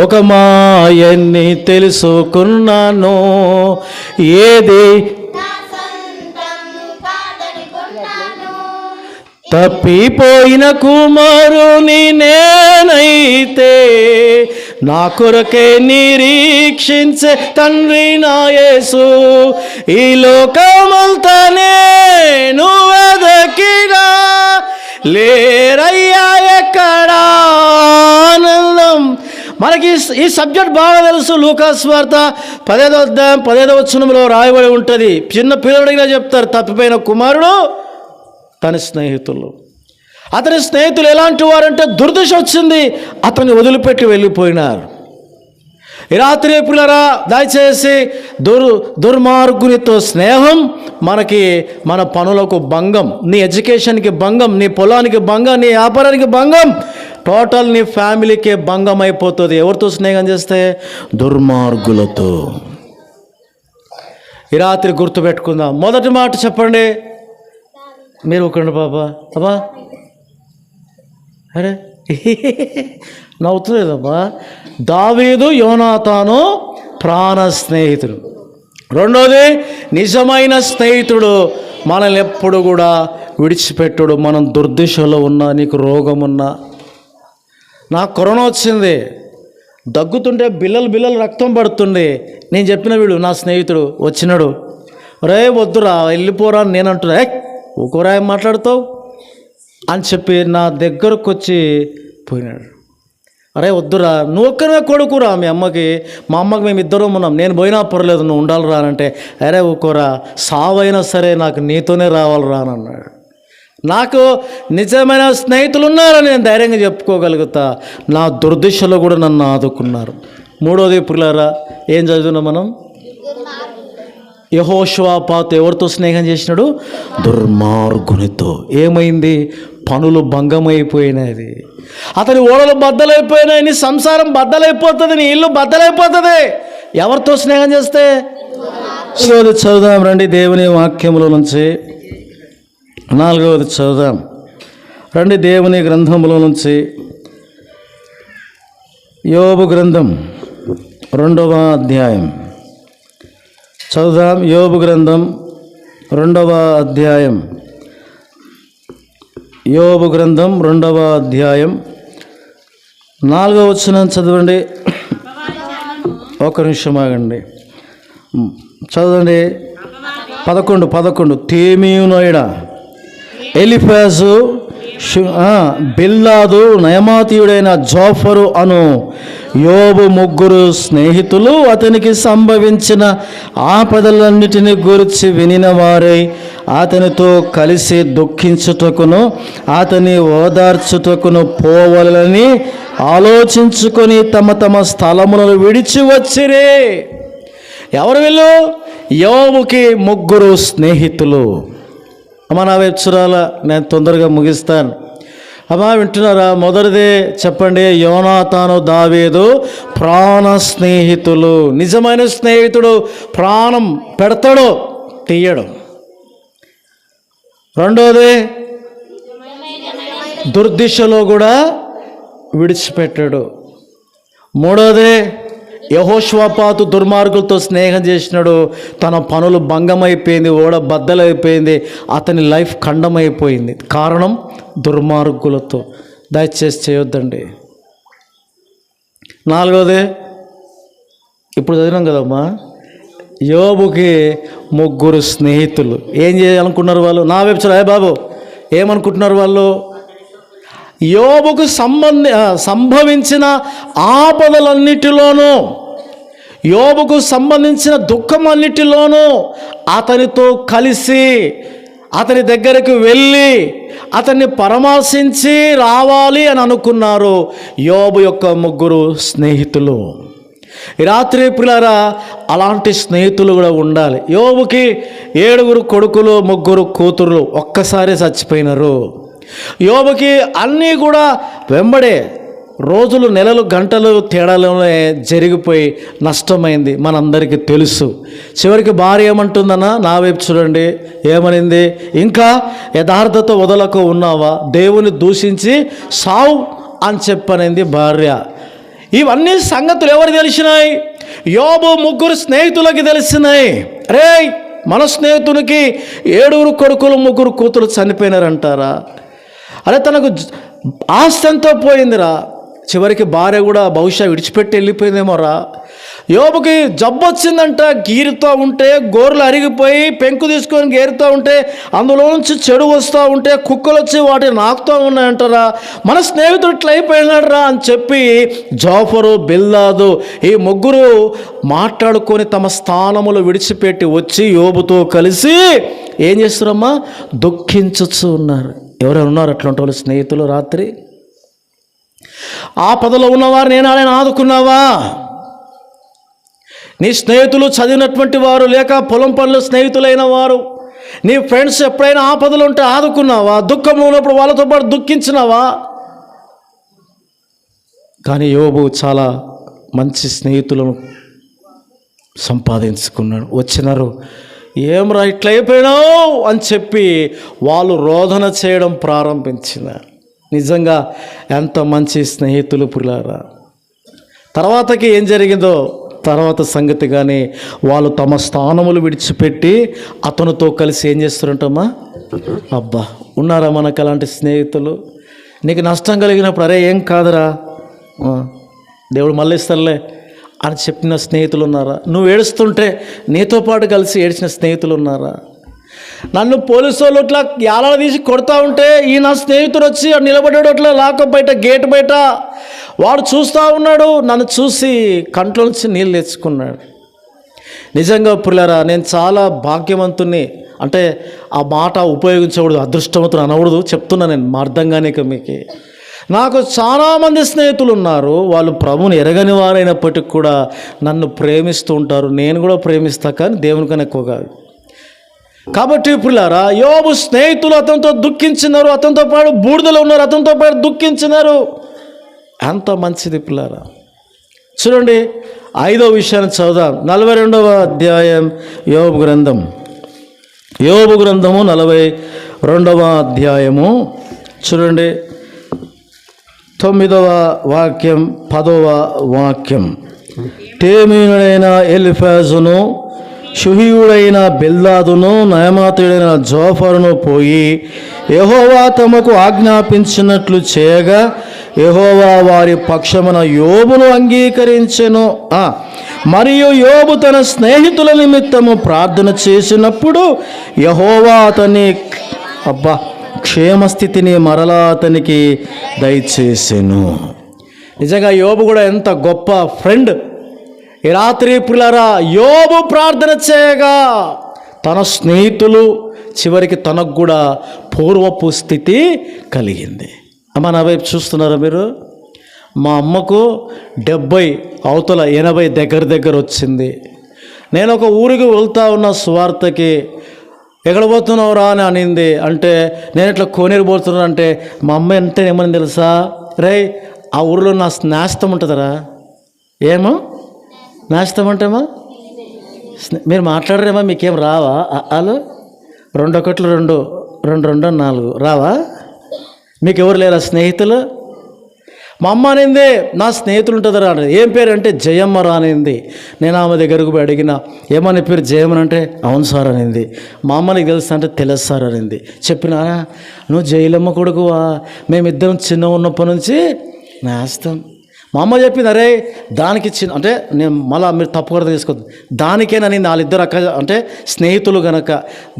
ఒక మాయన్ని తెలుసుకున్నాను, ఏది తప్పిపోయిన కుమారుని నేనైతే, నా కొరకే నిరీక్షించే తండ్రి నా యేసు, ఈ లోకమంతా నేను వెదకినా లేరయ్యా ఎక్కడా ఆనందం. మనకి ఈ సబ్జెక్ట్ బాగా తెలుసు. లూకాసు వార్త 15:15 రాయబడి ఉంటుంది. చిన్న పిల్లడిగా చెప్తారు, తప్పిపోయిన కుమారుడు తన స్నేహితులు. అతని స్నేహితులు ఎలాంటి వారంటే దుర్దశ వచ్చింది, అతన్ని వదిలిపెట్టి వెళ్ళిపోయినారు. ఈ రాత్రి పిల్లరా, దయచేసి దుర్మార్గునితో స్నేహం మనకి మన పనులకు భంగం, నీ ఎడ్యుకేషన్కి భంగం, నీ పొలానికి భంగం, నీ వ్యాపారానికి భంగం, టోటల్ నీ ఫ్యామిలీకే భంగం అయిపోతుంది. ఎవరితో స్నేహం చేస్తే? దుర్మార్గులతో. ఈ రాత్రి గుర్తుపెట్టుకుందాం. మొదటి మాట చెప్పండి. మీరు ఒకండి బాబా. అబ్బా అరే నవ్వుతుందమ్మా. దావీదు యోనాతాను ప్రాణ స్నేహితుడు. రెండోది, నిజమైన స్నేహితుడు మనల్ని ఎప్పుడు కూడా విడిచిపెట్టుడు. మనం దుర్దిశలో ఉన్నా, నీకు రోగం ఉన్నా. నాకు కరోనా వచ్చింది, దగ్గుతుంటే బిల్లలు రక్తం పడుతుంది. నేను చెప్పిన వీడు నా స్నేహితుడు వచ్చినాడు, రే వద్దురా వెళ్ళిపోరా అని నేను అంటున్నా, ఊకోరా ఏం మాట్లాడుతావు అని చెప్పి నా దగ్గరకు వచ్చి పోయినాడు. అరే వద్దురా, నువ్వు ఒక్కనే కొడుకురా మీ అమ్మకి, మా అమ్మకి మేము ఇద్దరం ఉన్నాం, నేను పోయినా పర్లేదు నువ్వు ఉండాలిరా అని అంటే, అరే ఊకోరా సావైనా సరే నాకు నీతోనే రావాలిరా అని అన్నాడు. నాకు నిజమైన స్నేహితులు ఉన్నారని నేను ధైర్యంగా చెప్పుకోగలుగుతా. నా దుర్దిశలో కూడా నన్ను ఆదుకున్నారు. మూడోది పిల్లరా, ఏం చదువుతున్నాం మనం? యెహోషువపాతు ఎవరితో స్నేహం చేసినాడు? దుర్మార్గునితో. ఏమైంది? పనులు భంగమైపోయినది, అతని ఓడలు బద్దలైపోయినాయి, నీ సంసారం బద్దలైపోతుంది, నీ ఇల్లు బద్దలైపోతుంది. ఎవరితో స్నేహం చేస్తే? చదువుదాం రండి దేవుని వాక్యముల నుంచి. 4వది చదువుదాం రండి దేవుని గ్రంథముల నుంచి. యోబు గ్రంథం 2వ అధ్యాయం చదువుదాం. యోబు గ్రంథం 2వ అధ్యాయం. యోబు గ్రంథం 2వ అధ్యాయం 4వ వచనం చదవండి. ఒక నిమిషం ఆగండి, చదవండి. 11 తేమీయునోయడ ఎలిఫాజు బిల్లాదు నయమాతీయుడైన జోఫరు అను యోబు ముగ్గురు స్నేహితులు అతనికి సంభవించిన ఆపదలన్నిటిని గురించి వినిన వారై అతనితో కలిసి దుఃఖించుటకును అతని ఓదార్చుటకును పోవాలని ఆలోచించుకొని తమ తమ స్థలములను విడిచి వచ్చిరే. ఎవరు వీళ్ళు? యోబుకి ముగ్గురు స్నేహితులు. అమ్మ నా వైపు చూడాలా, నేను తొందరగా ముగిస్తాను. అమ్మా వింటున్నారా? మొదటిదే చెప్పండి, యోనాతాను దావీదు ప్రాణ స్నేహితులు. నిజమైన స్నేహితుడు ప్రాణం పెడతాడు, తీయడు. రెండోది, దుర్దిశలో కూడా విడిచిపెట్టాడు. మూడోది, యెహోషువపాతు దుర్మార్గులతో స్నేహం చేసినాడు, తన పనులు భంగమైపోయింది, ఓడ బద్దలైపోయింది, అతని లైఫ్ ఖండమైపోయింది. కారణం దుర్మార్గులతో. దయచేసి చేయొద్దండి. నాలుగోది, ఇప్పుడు చదివినాం కదమ్మా, యోబుకి ముగ్గురు స్నేహితులు. ఏం చేయాలనుకున్నారు వాళ్ళు? నా వెబ్సైట్ బాబు ఏమనుకుంటున్నారు వాళ్ళు? యోబుకు సంభవించిన ఆపదలన్నిటిలోనూ, యోబుకు సంబంధించిన దుఃఖం అన్నిటిలోనూ అతనితో కలిసి అతని దగ్గరకు వెళ్ళి అతన్ని పరామర్శించి రావాలి అని అనుకున్నారు యోబు యొక్క ముగ్గురు స్నేహితులు. ఈ రాత్రి పిల్లరా అలాంటి స్నేహితులు కూడా ఉండాలి. యోబుకి 7 కొడుకులు 3 కూతుర్లు ఒక్కసారి చచ్చిపోయినారు. యోబుకి అన్నీ కూడా వెంబడే రోజులు నెలలు గంటలు తేడాలోనే జరిగిపోయి నష్టమైంది, మనందరికీ తెలుసు. చివరికి భార్య ఏమంటుందన్నా, నా వైపు చూడండి, ఏమనింది, ఇంకా యథార్థత వదలకు ఉన్నావా, దేవుని దూషించి సావు అని చెప్పనింది భార్య. ఇవన్నీ సంగతులు ఎవరికి తెలిసినాయి? యోబు 3 స్నేహితులకి తెలిసినాయి. రే, మన స్నేహితునికి 7 కొడుకులు 3 కూతురు చనిపోయినారంటారా? అరే, తనకు ఆస్తి ఎంతో పోయిందిరా, చివరికి భార్య కూడా బహుశా విడిచిపెట్టి వెళ్ళిపోయిందేమోరా. యోబుకి జబ్బు వచ్చిందంట, గీరుతూ ఉంటే గోర్లు అరిగిపోయి పెంకు తీసుకొని గేరుతూ ఉంటే అందులో నుంచి చెడు వస్తూ ఉంటే కుక్కలు వచ్చి వాటిని నాకుతూ ఉన్నాయంటారా. మన స్నేహితుడు ఇట్లా అయిపోయినాడురా అని చెప్పి జోఫరు, బిల్దాదు ఈ 3 మాట్లాడుకొని తమ స్థానములు విడిచిపెట్టి వచ్చి యోబుతో కలిసి ఏం చేస్తున్నారమ్మా, దుఃఖించచ్చు ఉన్నారు. ఎవరైనా ఉన్నారు అట్లాంటి వాళ్ళు స్నేహితులు? రాత్రి ఆపదలో ఉన్నవారు నేను ఆయన ఆదుకున్నావా? నీ స్నేహితులు చదివినటువంటి వారు, లేక పొలం పనులు స్నేహితులైన వారు, నీ ఫ్రెండ్స్ ఎప్పుడైనా ఆపదలు ఉంటే ఆదుకున్నావా? దుఃఖంలో ఉన్నప్పుడు వాళ్ళతో పాటు దుఃఖించినావా? కానీ యోబు చాలా మంచి స్నేహితులను సంపాదించుకున్నాడు. వచ్చినారు, ఏమ్రా ఇట్లా అయిపోయినావు అని చెప్పి వాళ్ళు రోదన చేయడం ప్రారంభించినారు. నిజంగా ఎంత మంచి స్నేహితులు పులారా. తర్వాతకి ఏం జరిగిందో తర్వాత సంగతి. కానీ వాళ్ళు తమ స్థానములు విడిచిపెట్టి అతనితో కలిసి ఏం చేస్తారంటమ్మా? అబ్బా, ఉన్నారా మనకు అలాంటి స్నేహితులు? నీకు నష్టం కలిగినప్పుడు అరే ఏం కాదురా, దేవుడు మళ్ళీ ఇస్తారులే అని చెప్పిన స్నేహితులు ఉన్నారా? నువ్వు ఏడుస్తుంటే నీతో పాటు కలిసి ఏడ్చిన స్నేహితులు ఉన్నారా? నన్ను పోలీసు వాళ్ళు ఇట్లా యాలాడ తీసి కొడతా ఉంటే ఈ నా స్నేహితుడు వచ్చి నిలబడ్డాడు అట్లా లాకప్ బయట, గేట్ బయట, వాడు చూస్తూ ఉన్నాడు, నన్ను చూసి కంట్లో నుంచి నీళ్ళు తెచ్చుకున్నాడు. నిజంగా పుల్లరా, నేను చాలా భాగ్యవంతుని, అంటే ఆ మాట ఉపయోగించకూడదు, అదృష్టవంతుని అనకూడదు, చెప్తున్నా నేను మా అర్థం కానీ మీకు. నాకు చాలామంది స్నేహితులు ఉన్నారు, వాళ్ళు ప్రభువుని ఎరగని వారైనప్పటికీ కూడా నన్ను ప్రేమిస్తూ ఉంటారు. నేను కూడా ప్రేమిస్తా, కానీ దేవునికన్నా ఎక్కువ కాదు. కాబట్టి పిల్లారా, యోబు స్నేహితులు అతనితో దుఃఖించినారు, అతనితో పాటు బూడిదలో ఉన్నారు, అతనితో పాటు దుఃఖించినారు. ఎంత మంచిది పిల్లారా. చూడండి, 5వ విషయాన్ని చదువుదాం. 42వ అధ్యాయం యోబు గ్రంథం, యోబు గ్రంథము 42వ అధ్యాయము చూడండి, 9వ వాక్యం 10వ వాక్యం. తేమీనుడైన ఎలిఫాజును, షుహీయుడైన బిల్దాదును, నయమాతుడైన జోఫరును పోయి యెహోవా తమకు ఆజ్ఞాపించినట్లు చేయగా యెహోవా వారి పక్షమున యోబును అంగీకరించెను. మరియు యోబు తన స్నేహితుల నిమిత్తము ప్రార్థన చేసినప్పుడు యెహోవా అతని క్షేమస్థితిని మరలా అతనికి దయచేసెను. నిజంగా యోబు కూడా ఎంత గొప్ప ఫ్రెండ్. ఈ రాత్రి పిల్లరా, యోబు ప్రార్థన చేయగా తన స్నేహితులు చివరికి తనకు కూడా పూర్వపు స్థితి కలిగింది. అమ్మ, నా వైపు చూస్తున్నారా మీరు? మా అమ్మకు 70 అవతల 80 దగ్గర వచ్చింది. నేను ఒక ఊరికి వెళ్తా ఉన్న సువార్తకి, ఎక్కడ పోతున్నావురా అని అనింది. అంటే నేను ఇట్లా కోనేరు పోతున్నాను అంటే మా అమ్మ అంటే ఏమని తెలుసా, రే ఆ ఊరిలో నా నేస్తం ఉంటుందరా. ఏమో నేస్తం అంటేమా, మీరు మాట్లాడరేమా, మీకేం రావా? వాళ్ళు 2 1 2 2 2 4 రావా? మీకు ఎవరు లేరా స్నేహితులు? మా అమ్మ అనింది, నా స్నేహితులు ఉంటుందరా అని. ఏం పేరు అంటే జయమ్మ రా అనింది. నేను ఆమె దగ్గరకు పోయి అడిగిన, ఏమని పేరు జయమ్మని అంటే అవును సార్ అనింది. మా అమ్మ నీకు తెలుసా అంటే తెలుసు సార్ అనింది. చెప్పినా, నువ్వు జైలమ్మ కొడుకువా, మేమిద్దరం చిన్న ఉన్నప్పటి నుంచి నేస్తాం. మా అమ్మ చెప్పింది, అరే దానికి అంటే నేను మళ్ళీ మీరు తప్పు అర్థం చేసుకోవద్దు, దానికేనని వాళ్ళిద్దరు అక్క అంటే స్నేహితులు గనక,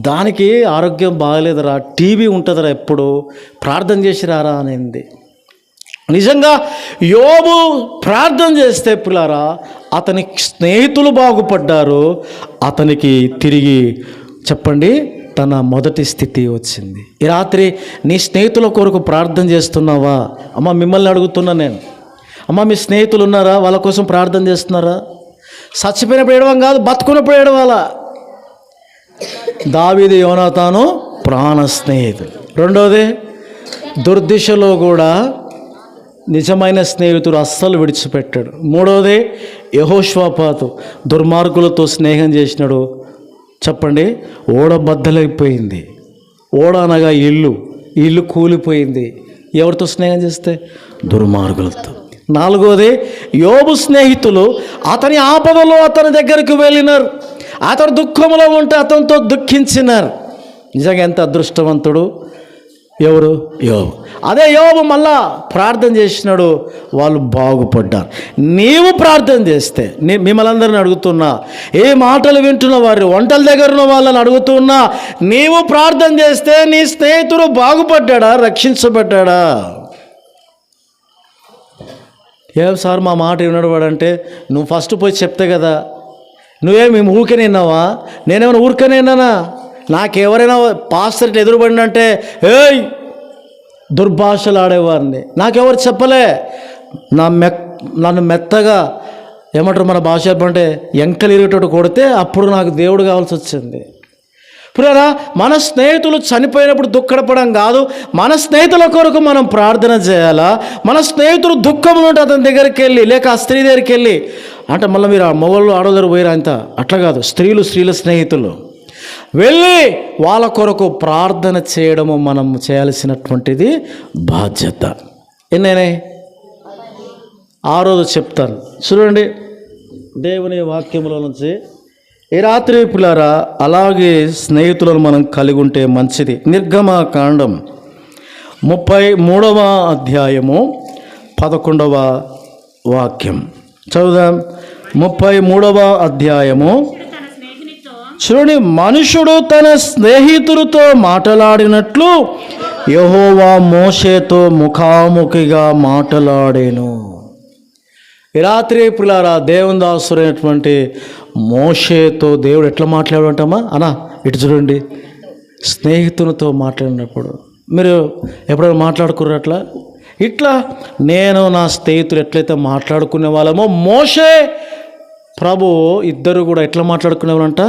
దానికి ఆరోగ్యం బాగలేదురా, టీబీ ఉంటుందిరా, ఎప్పుడు ప్రార్థన చేసి రారా అనింది. నిజంగా యోబు ప్రార్థన చేస్తే పిల్లారా, అతని స్నేహితులు బాగుపడ్డారు, అతనికి తిరిగి చెప్పండి తన మొదటి స్థితి వచ్చింది. ఈ రాత్రి నీ స్నేహితుల కొరకు ప్రార్థన చేస్తున్నావా? అమ్మ, మిమ్మల్ని అడుగుతున్నా నేను. అమ్మ, మీ స్నేహితులు ఉన్నారా? వాళ్ళ కోసం ప్రార్థన చేస్తున్నారా? చచ్చిపోయినప్పుడు ఏడవం కాదు, బతుకున్నప్పుడు ఏడవాలా. దావీదు యోనాతాను ప్రాణ స్నేహితుడు. రెండవది, దుర్దిశలో కూడా నిజమైన స్నేహితుడు అస్సలు విడిచిపెట్టాడు. మూడవది, యెహోషాపాతు దుర్మార్గులతో స్నేహం చేసినాడు. చెప్పండి, ఓడ బద్దలైపోయింది. ఓడ అనగా ఇల్లు కూలిపోయింది. ఎవరితో స్నేహం చేస్తే? దుర్మార్గులతో. నాలుగవది, యోబు స్నేహితులు అతని ఆపదలో అతని దగ్గరికి వెళ్ళినారు. అతను దుఃఖంలో ఉంటే అతనితో దుఃఖించినారు. నిజంగా ఎంత అదృష్టవంతుడు ఎవరు? యోబు. అదే యోబు మళ్ళా ప్రార్థన చేసినాడు, వాళ్ళు బాగుపడ్డారు. నీవు ప్రార్థన చేస్తే, మిమ్మల్ని అందరిని అడుగుతున్నా, ఏ మాటలు వింటున్న వారు, వంటల దగ్గర ఉన్న వాళ్ళని అడుగుతున్నా, నీవు ప్రార్థన చేస్తే నీ స్నేహితుడు బాగుపడ్డాడా, రక్షించబడ్డాడా? ఏం సార్ మా మాట విన్నాడు వాడంటే, నువ్వు ఫస్ట్ పోయి చెప్తే కదా. నువ్వేమి ఊరికనే విన్నావా? నేనేమైనా ఊరికనే విన్నానా? నాకెవరైనా పాస్టర్కి ఎదురుపడినంటే ఏయ్ దుర్భాషలు ఆడేవారిని. నాకెవరు చెప్పలే. నన్ను మెత్తగా ఏమంటారు మన భాష అంటే ఎంకలు ఇరిగేటట్టు కొడితే అప్పుడు నాకు దేవుడు కావాల్సి వచ్చింది. పురారా, మన స్నేహితులు చనిపోయినప్పుడు దుఃఖపడడం కాదు, మన స్నేహితుల కొరకు మనం ప్రార్థన చేయాలా. మన స్నేహితులు దుఃఖంలో ఉంటే అతని దగ్గరికి వెళ్ళి, లేక ఆ స్త్రీ దగ్గరికి వెళ్ళి, అంటే మళ్ళీ మీరు ఆ మొగళ్ళు ఆడోదరు పోయారు అంత అట్లా కాదు, స్త్రీల స్నేహితులు వెళ్ళి వాళ్ళ కొరకు ప్రార్థన చేయడము మనం చేయాల్సినటువంటిది బాధ్యత. ఎన్నైనా ఆ రోజు చెప్తాను చూడండి, దేవుని వాక్యములో నుంచి. ఈ రాత్రి పిల్లారా, అలాగే స్నేహితులను మనం కలిగి ఉంటే మంచిది. నిర్గమకాండం 33వ అధ్యాయము 11వ వాక్యం చదువుదాం. 33వ అధ్యాయము చూడండి. మనుషుడు తన స్నేహితులతో మాట్లాడినట్లు యెహోవా మోషేతో ముఖాముఖిగా మాట్లాడేను. ఈ రాత్రి పిల్లారా, దేవుని దాసుడైనటువంటి మోషేతో దేవుడు ఎట్లా మాట్లాడంటామా అన్నా, ఇటు చూడండి. స్నేహితునితో మాట్లాడినప్పుడు మీరు ఎప్పుడైనా మాట్లాడుకున్నారు అట్లా? ఇట్లా నేను నా స్నేహితులు ఎట్లయితే మాట్లాడుకునే వాళ్ళమో, మోషే ప్రభు ఇద్దరు కూడా ఎట్లా మాట్లాడుకునేవాళ్ళంట?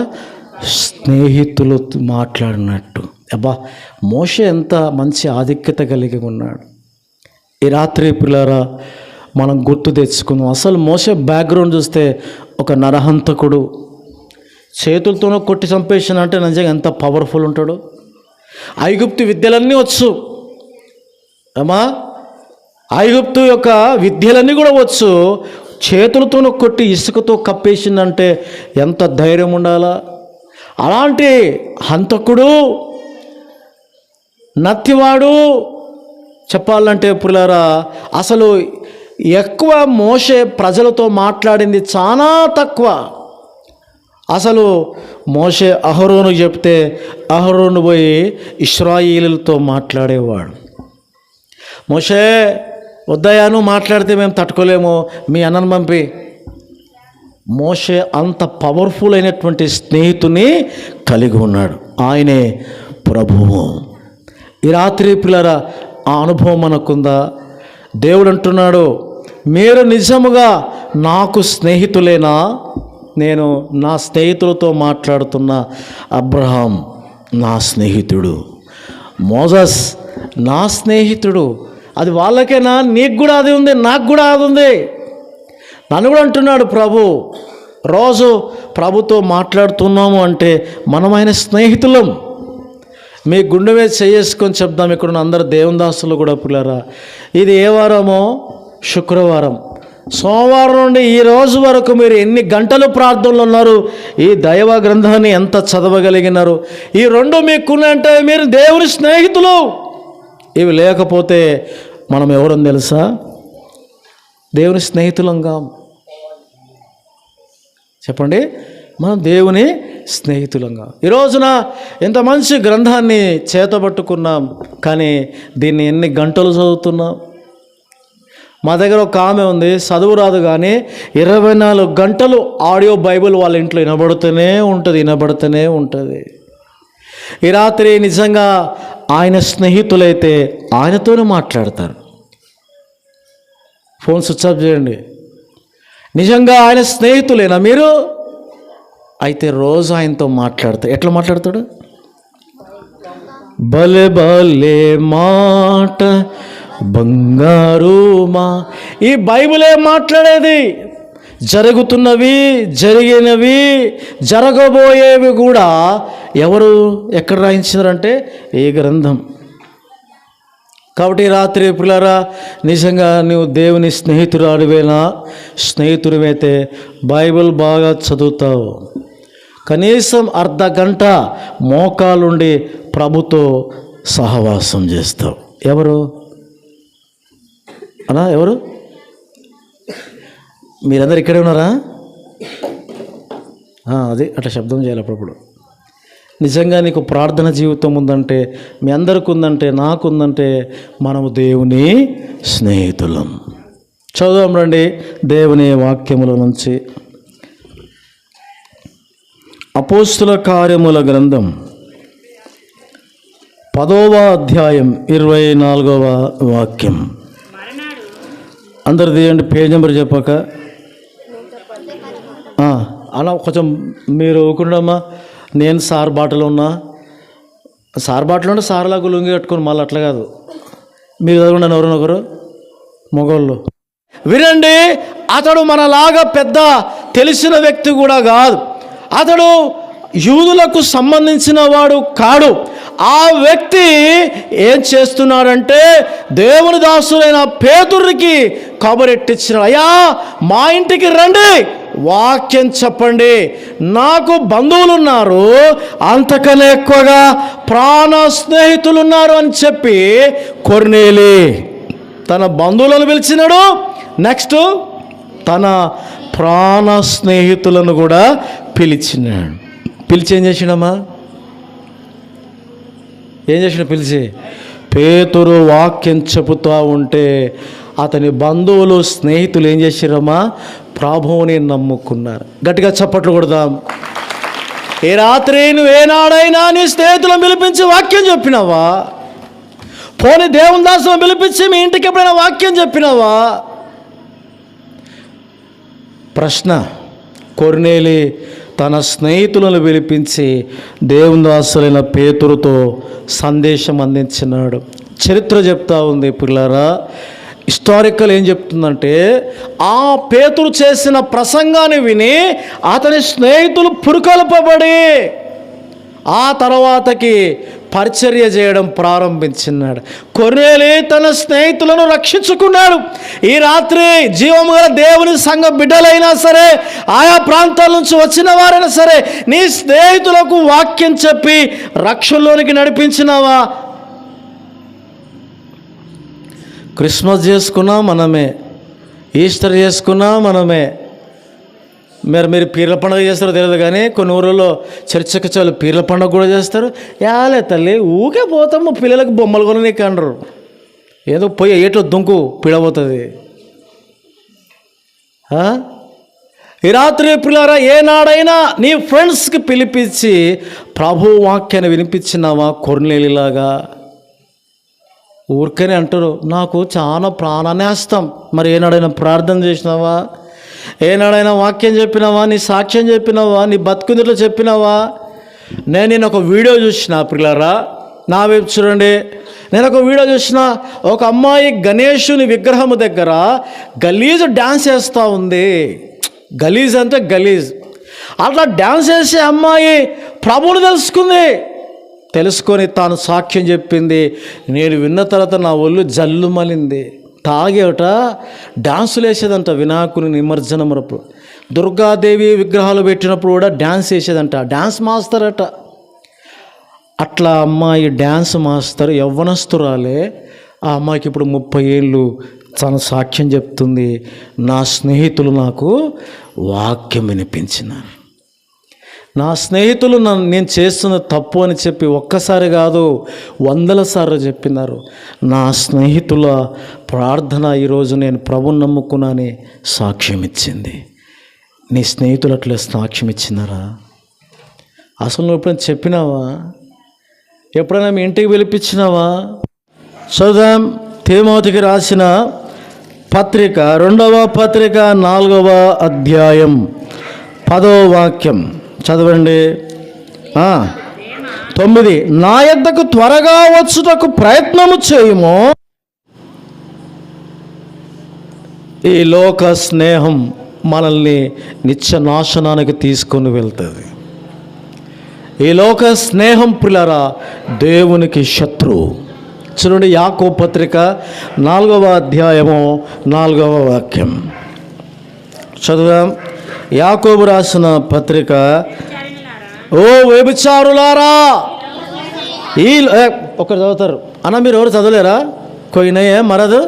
స్నేహితులు మాట్లాడినట్టు. అబ్బా, మోషే ఎంత మంచి ఆధిక్యత కలిగి ఉన్నాడు. ఈ రాత్రి పిల్లారా, మనం గుర్తు తెచ్చుకుందాం. అసలు మోషే బ్యాక్గ్రౌండ్ చూస్తే ఒక నరహంతకుడు, చేతులతోనో కొట్టి చంపేసిన అంటే నిజంగా ఎంత పవర్ఫుల్ ఉంటాడు. ఐగుప్తు విద్యలన్నీ వచ్చు అమ్మా, ఐగుప్తు యొక్క విద్యలన్నీ కూడా వచ్చు. చేతులతోనో కొట్టి ఇసుకతో కప్పేసిందంటే ఎంత ధైర్యం ఉండాలా. అలాంటి హంతకుడు, నత్తివాడు చెప్పాలంటే పులారా, అసలు ఎక్కువ మోషే ప్రజలతో మాట్లాడింది చాలా తక్కువ. అసలు మోషే అహరోను చెప్తే అహరోను పోయి ఇశ్రాయేలులతో మాట్లాడేవాడు. మోషే వద్దయాను మాట్లాడితే మేము తట్టుకోలేము, మీ అన్నను పంపి. మోషే అంత పవర్ఫుల్ అయినటువంటి స్నేహితుని కలిగి ఉన్నాడు. ఆయనే ప్రభువు. ఈ రాత్రి పిల్లరా, ఆ అనుభవం మనకుందా? దేవుడు అంటున్నాడు, మీరు నిజముగా నాకు స్నేహితులేనా? నేను నా స్నేహితులతో మాట్లాడుతున్న అబ్రహాం నా స్నేహితుడు, మోజస్ నా స్నేహితుడు. అది వాళ్ళకేనా? నీకు కూడా అది ఉంది, నాకు కూడా అది ఉంది. నన్ను కూడా అంటున్నాడు ప్రభు. రోజు ప్రభుతో మాట్లాడుతున్నాము అంటే మనమైన స్నేహితులం. మీ గుండె మీద చేసుకొని చెప్దాం. ఇక్కడున్న అందరు దేవుని దాసులు కూడా పిల్లరా, ఇది ఏ వారమో? శుక్రవారం. సోమవారం నుండి ఈ రోజు వరకు మీరు ఎన్ని గంటలు ప్రార్థనలు ఉన్నారు? ఈ దైవ గ్రంథాన్ని ఎంత చదవగలిగినారు? ఈ రెండు మీకున్నంటే మీరు దేవుని స్నేహితులు. ఇవి లేకపోతే మనం ఎవరని తెలుసా? దేవుని స్నేహితులంగా. చెప్పండి, మనం దేవుని స్నేహితులంగా. ఈ రోజున ఎంత మంచి గ్రంథాన్ని చేతబట్టుకున్నాం, కానీ దీన్ని ఎన్ని గంటలు చదువుతున్నాం? మా దగ్గర ఒక ఆమె ఉంది, చదువు రాదు కానీ 24 గంటలు ఆడియో బైబిల్ వాళ్ళ ఇంట్లో వినబడుతూనే ఉంటుంది. ఈ రాత్రి నిజంగా ఆయన స్నేహితులైతే ఆయనతోనే మాట్లాడతారు. ఫోన్ స్విచ్ ఆఫ్ చేయండి. నిజంగా ఆయన స్నేహితులేనా మీరు? అయితే రోజు ఆయనతో మాట్లాడతాడు. ఎట్లా మాట్లాడతాడు? భలే భలే మాట బంగారు మా. ఈ బైబిలే మాట్లాడేది. జరుగుతున్నవి, జరిగినవి, జరగబోయేవి కూడా ఎవరు ఎక్కడ రాయించారంటే ఈ గ్రంథం. కాబట్టి రాత్రి పిల్లరా, నిజంగా నువ్వు దేవుని స్నేహితురాలివేనా? స్నేహితుడివైతే బైబిల్ బాగా చదువుతావు. కనీసం అర్ధ గంట మోకాలుండి ప్రభుతో సహవాసం చేస్తావు. ఎవరు అన్నా? ఎవరు? మీరందరు ఇక్కడే ఉన్నారా? అది అట్లా శబ్దం చేయాలి అప్పుడప్పుడు. నిజంగా నీకు ప్రార్థన జీవితం ఉందంటే, మీ అందరికి ఉందంటే, నాకుందంటే మనము దేవుని స్నేహితులం. చదువుదాం రండి దేవుని వాక్యముల నుంచి. అపోస్తుల కార్యముల గ్రంథం 10వ అధ్యాయం 24వ వాక్యం. అందరు తీయండి, పేజ్ నెంబర్ చెప్పాక. అలా కొంచెం మీరు ఊకుండమ్మా. నేను సార్ బాటలో ఉన్నా, సార్ బాటలో ఉంటే సార్లాగా లుంగి కట్టుకొని మళ్ళీ అట్లా కాదు. మీరు చదవండి ఎవరినొకరు మగోళ్ళు. వినండి, అతడు మనలాగా పెద్ద తెలిసిన వ్యక్తి కూడా కాదు. అతడు యూదులకు సంబంధించిన వాడు కాడు. ఆ వ్యక్తి ఏం చేస్తున్నాడంటే దేవుని దాసులైన పేతురుకి కబరెట్టించిన, అయ్యా మా ఇంటికి రండి, వాక్యం చెప్పండి, నాకు బంధువులు ఉన్నారు, అంతకన్నా ఎక్కువగా ప్రాణ స్నేహితులు ఉన్నారు అని చెప్పి కొర్నేలి తన బంధువులను పిలిచినాడు. నెక్స్ట్ తన ప్రాణ స్నేహితులను కూడా పిలిచినాడు. పిలిచి ఏం చేసినామా? ఏం చేసిన? పిలిచి పేతురు వాక్యం చెబుతూ ఉంటే అతని బంధువులు స్నేహితులు ఏం చేసిరమ్మా? ప్రభువుని నమ్ముకున్నారు. గట్టిగా చప్పట్లు కొడదాం. ఏ రాత్రి నువ్వు ఏనాడైనా నీ స్నేహితులను పిలిపించి వాక్యం చెప్పినావా? పోనీ దేవుని దాసులను పిలిపించి మీ ఇంటికి ఎప్పుడైనా వాక్యం చెప్పినావా? ప్రశ్న. కొర్నేలి తన స్నేహితులను పిలిపించి దేవుని దాసులైన పేతురుతో సందేశం అందించినాడు. చరిత్ర చెప్తా ఉంది పిల్లరా. హిస్టారికల్ ఏం చెప్తుందంటే, ఆ పేతురు చేసిన ప్రసంగాన్ని విని అతని స్నేహితులు పురుకొల్పబడి ఆ తర్వాతకి పరిచర్య చేయడం ప్రారంభించినాడు. కొర్నేలి తన స్నేహితులను రక్షించుకున్నాడు. ఈ రాత్రి జీవము గల దేవుని సంఘ బిడ్డలైనా సరే, ఆయా ప్రాంతాల నుంచి వచ్చిన వారైనా సరే, నీ స్నేహితులకు వాక్యం చెప్పి రక్షణలోనికి నడిపించినావా? క్రిస్మస్ చేసుకున్నా మనమే, ఈస్టర్ చేసుకున్నా మనమే. మీరు పీర్ల పండుగ చేస్తారో తెలియదు కానీ కొన్ని ఊళ్ళలో చర్చకి చాలు పీర్ల పండుగ కూడా చేస్తారు. యాలే తల్లి, ఊకే పోతాము పిల్లలకు బొమ్మలు కొని నీకు అనరు. ఏదో పోయి ఏట్లో దుంకు పిడబోతుంది. ఈ రాత్రి పిల్లరా, ఏనాడైనా నీ ఫ్రెండ్స్కి పిలిపించి ప్రభు వాక్యాన్ని వినిపించినావా? కొర్నేలిలాగా ఊరికనే అంటారు, నాకు చాలా ప్రాణనేస్తం. మరి ఏనాడైనా ప్రార్థన చేసినావా? ఏనాడైనా వాక్యం చెప్పినావా? నీ సాక్ష్యం చెప్పినావా? నీ బతుకుదిట్లో చెప్పినావా? నేను ఒక వీడియో చూసిన పిల్లరా, నా వైపు చూడండి. నేను ఒక వీడియో చూసిన, ఒక అమ్మాయి గణేశుని విగ్రహము దగ్గర గలీజ్ డ్యాన్స్ వేస్తూ ఉంది. గలీజ్ అంటే గలీజ్. అట్లా డ్యాన్స్ వేసే అమ్మాయి ప్రభువుని తెలుసుకొని తాను సాక్ష్యం చెప్పింది. నేను విన్న తర్వాత నా ఒళ్ళు జల్లు మలింది. తాగేట డాన్సులు వేసేదంట. వినాయకుని నిమజ్జనమునప్పుడు దుర్గాదేవి విగ్రహాలు పెట్టినప్పుడు కూడా డ్యాన్స్ వేసేదంట. డ్యాన్స్ మాస్టర్ అట. అట్లా అమ్మాయి డ్యాన్స్ మాస్టర్, యవ్వనస్తురాలే. ఆ అమ్మాయికి ఇప్పుడు 30 ఏళ్ళు. తన సాక్ష్యం చెప్తుంది, నా స్నేహితులు నాకు వాక్యం వినిపించినారు. నా స్నేహితులు నేను చేస్తున్న తప్పు అని చెప్పి ఒక్కసారి కాదు 100 సార్లు చెప్పినారు. నా స్నేహితుల ప్రార్థన ఈరోజు నేను ప్రభువుని నమ్ముకున్నానని సాక్ష్యం ఇచ్చింది. నీ స్నేహితులు అట్లా సాక్ష్యం ఇచ్చినారా? అసలు నువ్వు ఎప్పుడైనా చెప్పినావా? ఎప్పుడైనా మీ ఇంటికి పిలిపించినావా? చదుదాం. తిమోతికి రాసిన పత్రిక 2వ పత్రిక 4వ అధ్యాయం 10వ వాక్యం చదవండి. 9 నా యొద్దకు త్వరగా వచ్చుటకు ప్రయత్నము చేయుము. ఈ లోక స్నేహం మనల్ని నిత్య నాశనానికి తీసుకొని వెళ్తుంది. ఈ లోక స్నేహం ప్రియులారా దేవునికి శత్రువు. చూడండి, యాకోబు పత్రిక 4వ అధ్యాయము 4వ వాక్యం చదువుదాం. యాకోబు రాసిన పత్రిక, ఓ వ్యభిచారులారా, ఈ ఒకరు చదువుతారు అన్న, మీరు ఎవరు చదవలేరా? కొయినయే మరదు,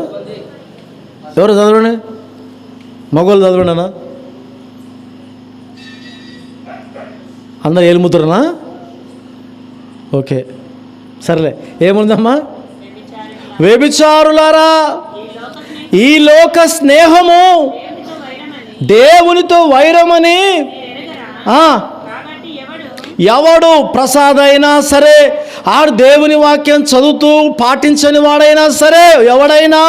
ఎవరు చదవండి, మగవాళ్ళు చదవండి అన్న. అందరు ఏలుముద్రనా? ఓకే, సరేలే. ఏముందమ్మా? వ్యభిచారులారా, ఈ లోక స్నేహము దేవునితో వైరమని ఎవడు ప్రసాదైనా సరే, ఆడు దేవుని వాక్యం చదువుతూ పాటించని వాడైనా సరే, ఎవడైనా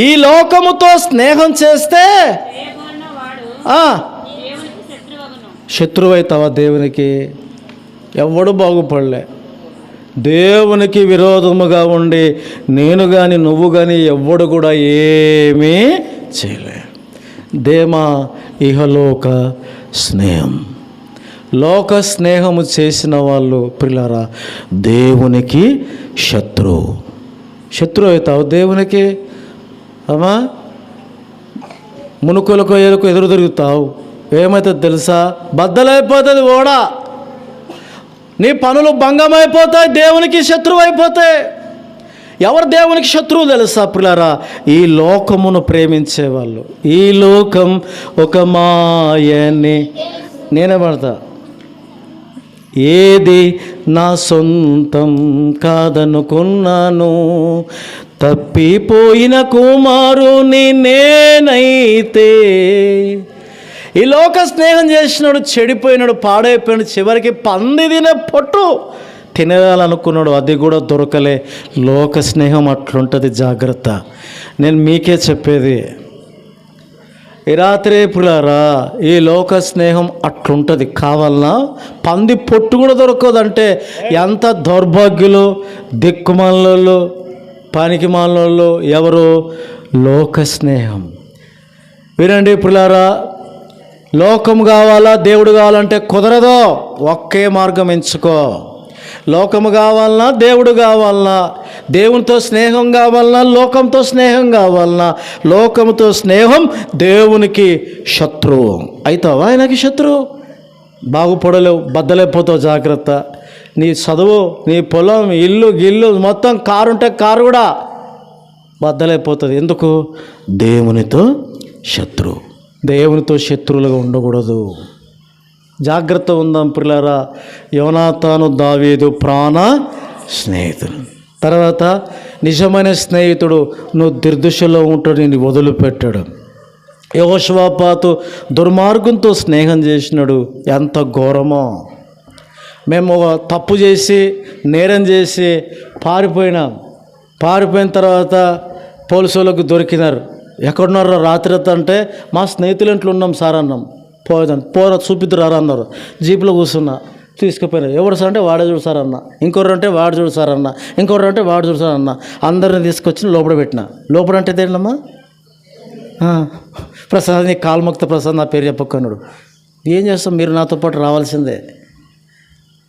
ఈ లోకముతో స్నేహం చేస్తే శత్రువైతావా దేవునికి? ఎవడు బాగుపడలే. దేవునికి విరోధముగా ఉండి నేను కానీ నువ్వు కానీ ఎవ్వడు కూడా ఏమీ చేయలే. దేమా ఇహలోక స్నేహం. లోక స్నేహము చేసిన వాళ్ళు ప్రియులారా దేవునికి శత్రువు అవుతావు దేవునికి. అమ్మా, మునుకులకు ఏలకు ఎదురు తిరుగుతావు, ఏమవుతుంది తెలుసా? బద్దలైపోతుంది ఓడ, నీ పనులు భంగమైపోతాయి, దేవునికి శత్రువు అయిపోతాయి. ఎవరు దేవునికి శత్రువు తెలుసా ప్రియులారా? ఈ లోకమును ప్రేమించేవాళ్ళు. ఈ లోకం ఒక మాయని నేనే పడతా, ఏది నా సొంతం కాదనుకున్నాను, తప్పిపోయిన కుమారుని నేనైతే. ఈ లోక స్నేహం చేసినాడు, చెడిపోయినాడు, పాడైపోయినాడు, చివరికి పంది తినే పొట్టు తినేయాలనుకున్నాడు, అది కూడా దొరకలే. లోక స్నేహం అట్లుంటుంది, జాగ్రత్త. నేను మీకే చెప్పేది, ఈ రాత్రి పులారా ఈ లోక స్నేహం అట్లుంటుంది. కావాలన్నా పంది పొట్టు కూడా దొరకదంటే ఎంత దౌర్భాగ్యులు, దిక్కుమాలలో, పనికి మాలలో ఎవరు? లోక స్నేహం. వినండి పులారా, లోకం కావాలా దేవుడు కావాలంటే కుదరదు. ఒకే మార్గం ఎంచుకో. లోకము కావాలన్నా దేవుడు కావాలన్నా, దేవునితో స్నేహం కావాలన్నా లోకంతో స్నేహం కావాలన్నా, లోకముతో స్నేహం దేవునికి శత్రువు. అవుతావా ఆయనకి శత్రువు? బాగుపడలేవు, బద్దలైపోతావు. జాగ్రత్త. నీ చదువు, నీ పొలం, ఇల్లు గిల్లు మొత్తం, కారు ఉంటే కారు కూడా బద్దలైపోతుంది. ఎందుకు? దేవునితో శత్రువు. దేవునితో శత్రువులుగా ఉండకూడదు. జాగ్రత్త ఉందాం ప్రియులారా. యోనాతాను దావీదు ప్రాణ స్నేహితుడు. తర్వాత నిజమైన స్నేహితుడు, నువ్వు దుర్దశలో ఉంటాడు, నేను వదిలిపెట్టాడు. యెహోషువపాతు దుర్మార్గంతో స్నేహం చేసినాడు. ఎంత ఘోరమో. మేము తప్పు చేసి నేరం చేసి పారిపోయిన తర్వాత పోలీసులకు దొరికినారు. ఎక్కడున్నారో రాత్రి అంటే మా స్నేహితుల ఇంట్లో ఉన్నాం సార్ అన్నాం. పోరా చూపిద్దురారా అన్నారు. జీపులో కూర్చున్నా, తీసుకుపోయినారు. ఎవరు సార్ అంటే వాడే చూడు సార్ అన్న, ఇంకొకరు అంటే వాడు చూడు సార్ అన్న, ఇంకొకరు అంటే వాడు చూడు సార్ అన్న. అందరిని తీసుకొచ్చి లోపల పెట్టిన. లోపల అంటే ఏంటమ్మా? ప్రసాద్, నీ కాల్ముక్త ప్రసాద్ నా పేరు చెప్పక్కన్నాడు. ఏం చేస్తాం, మీరు నాతో పాటు రావాల్సిందే.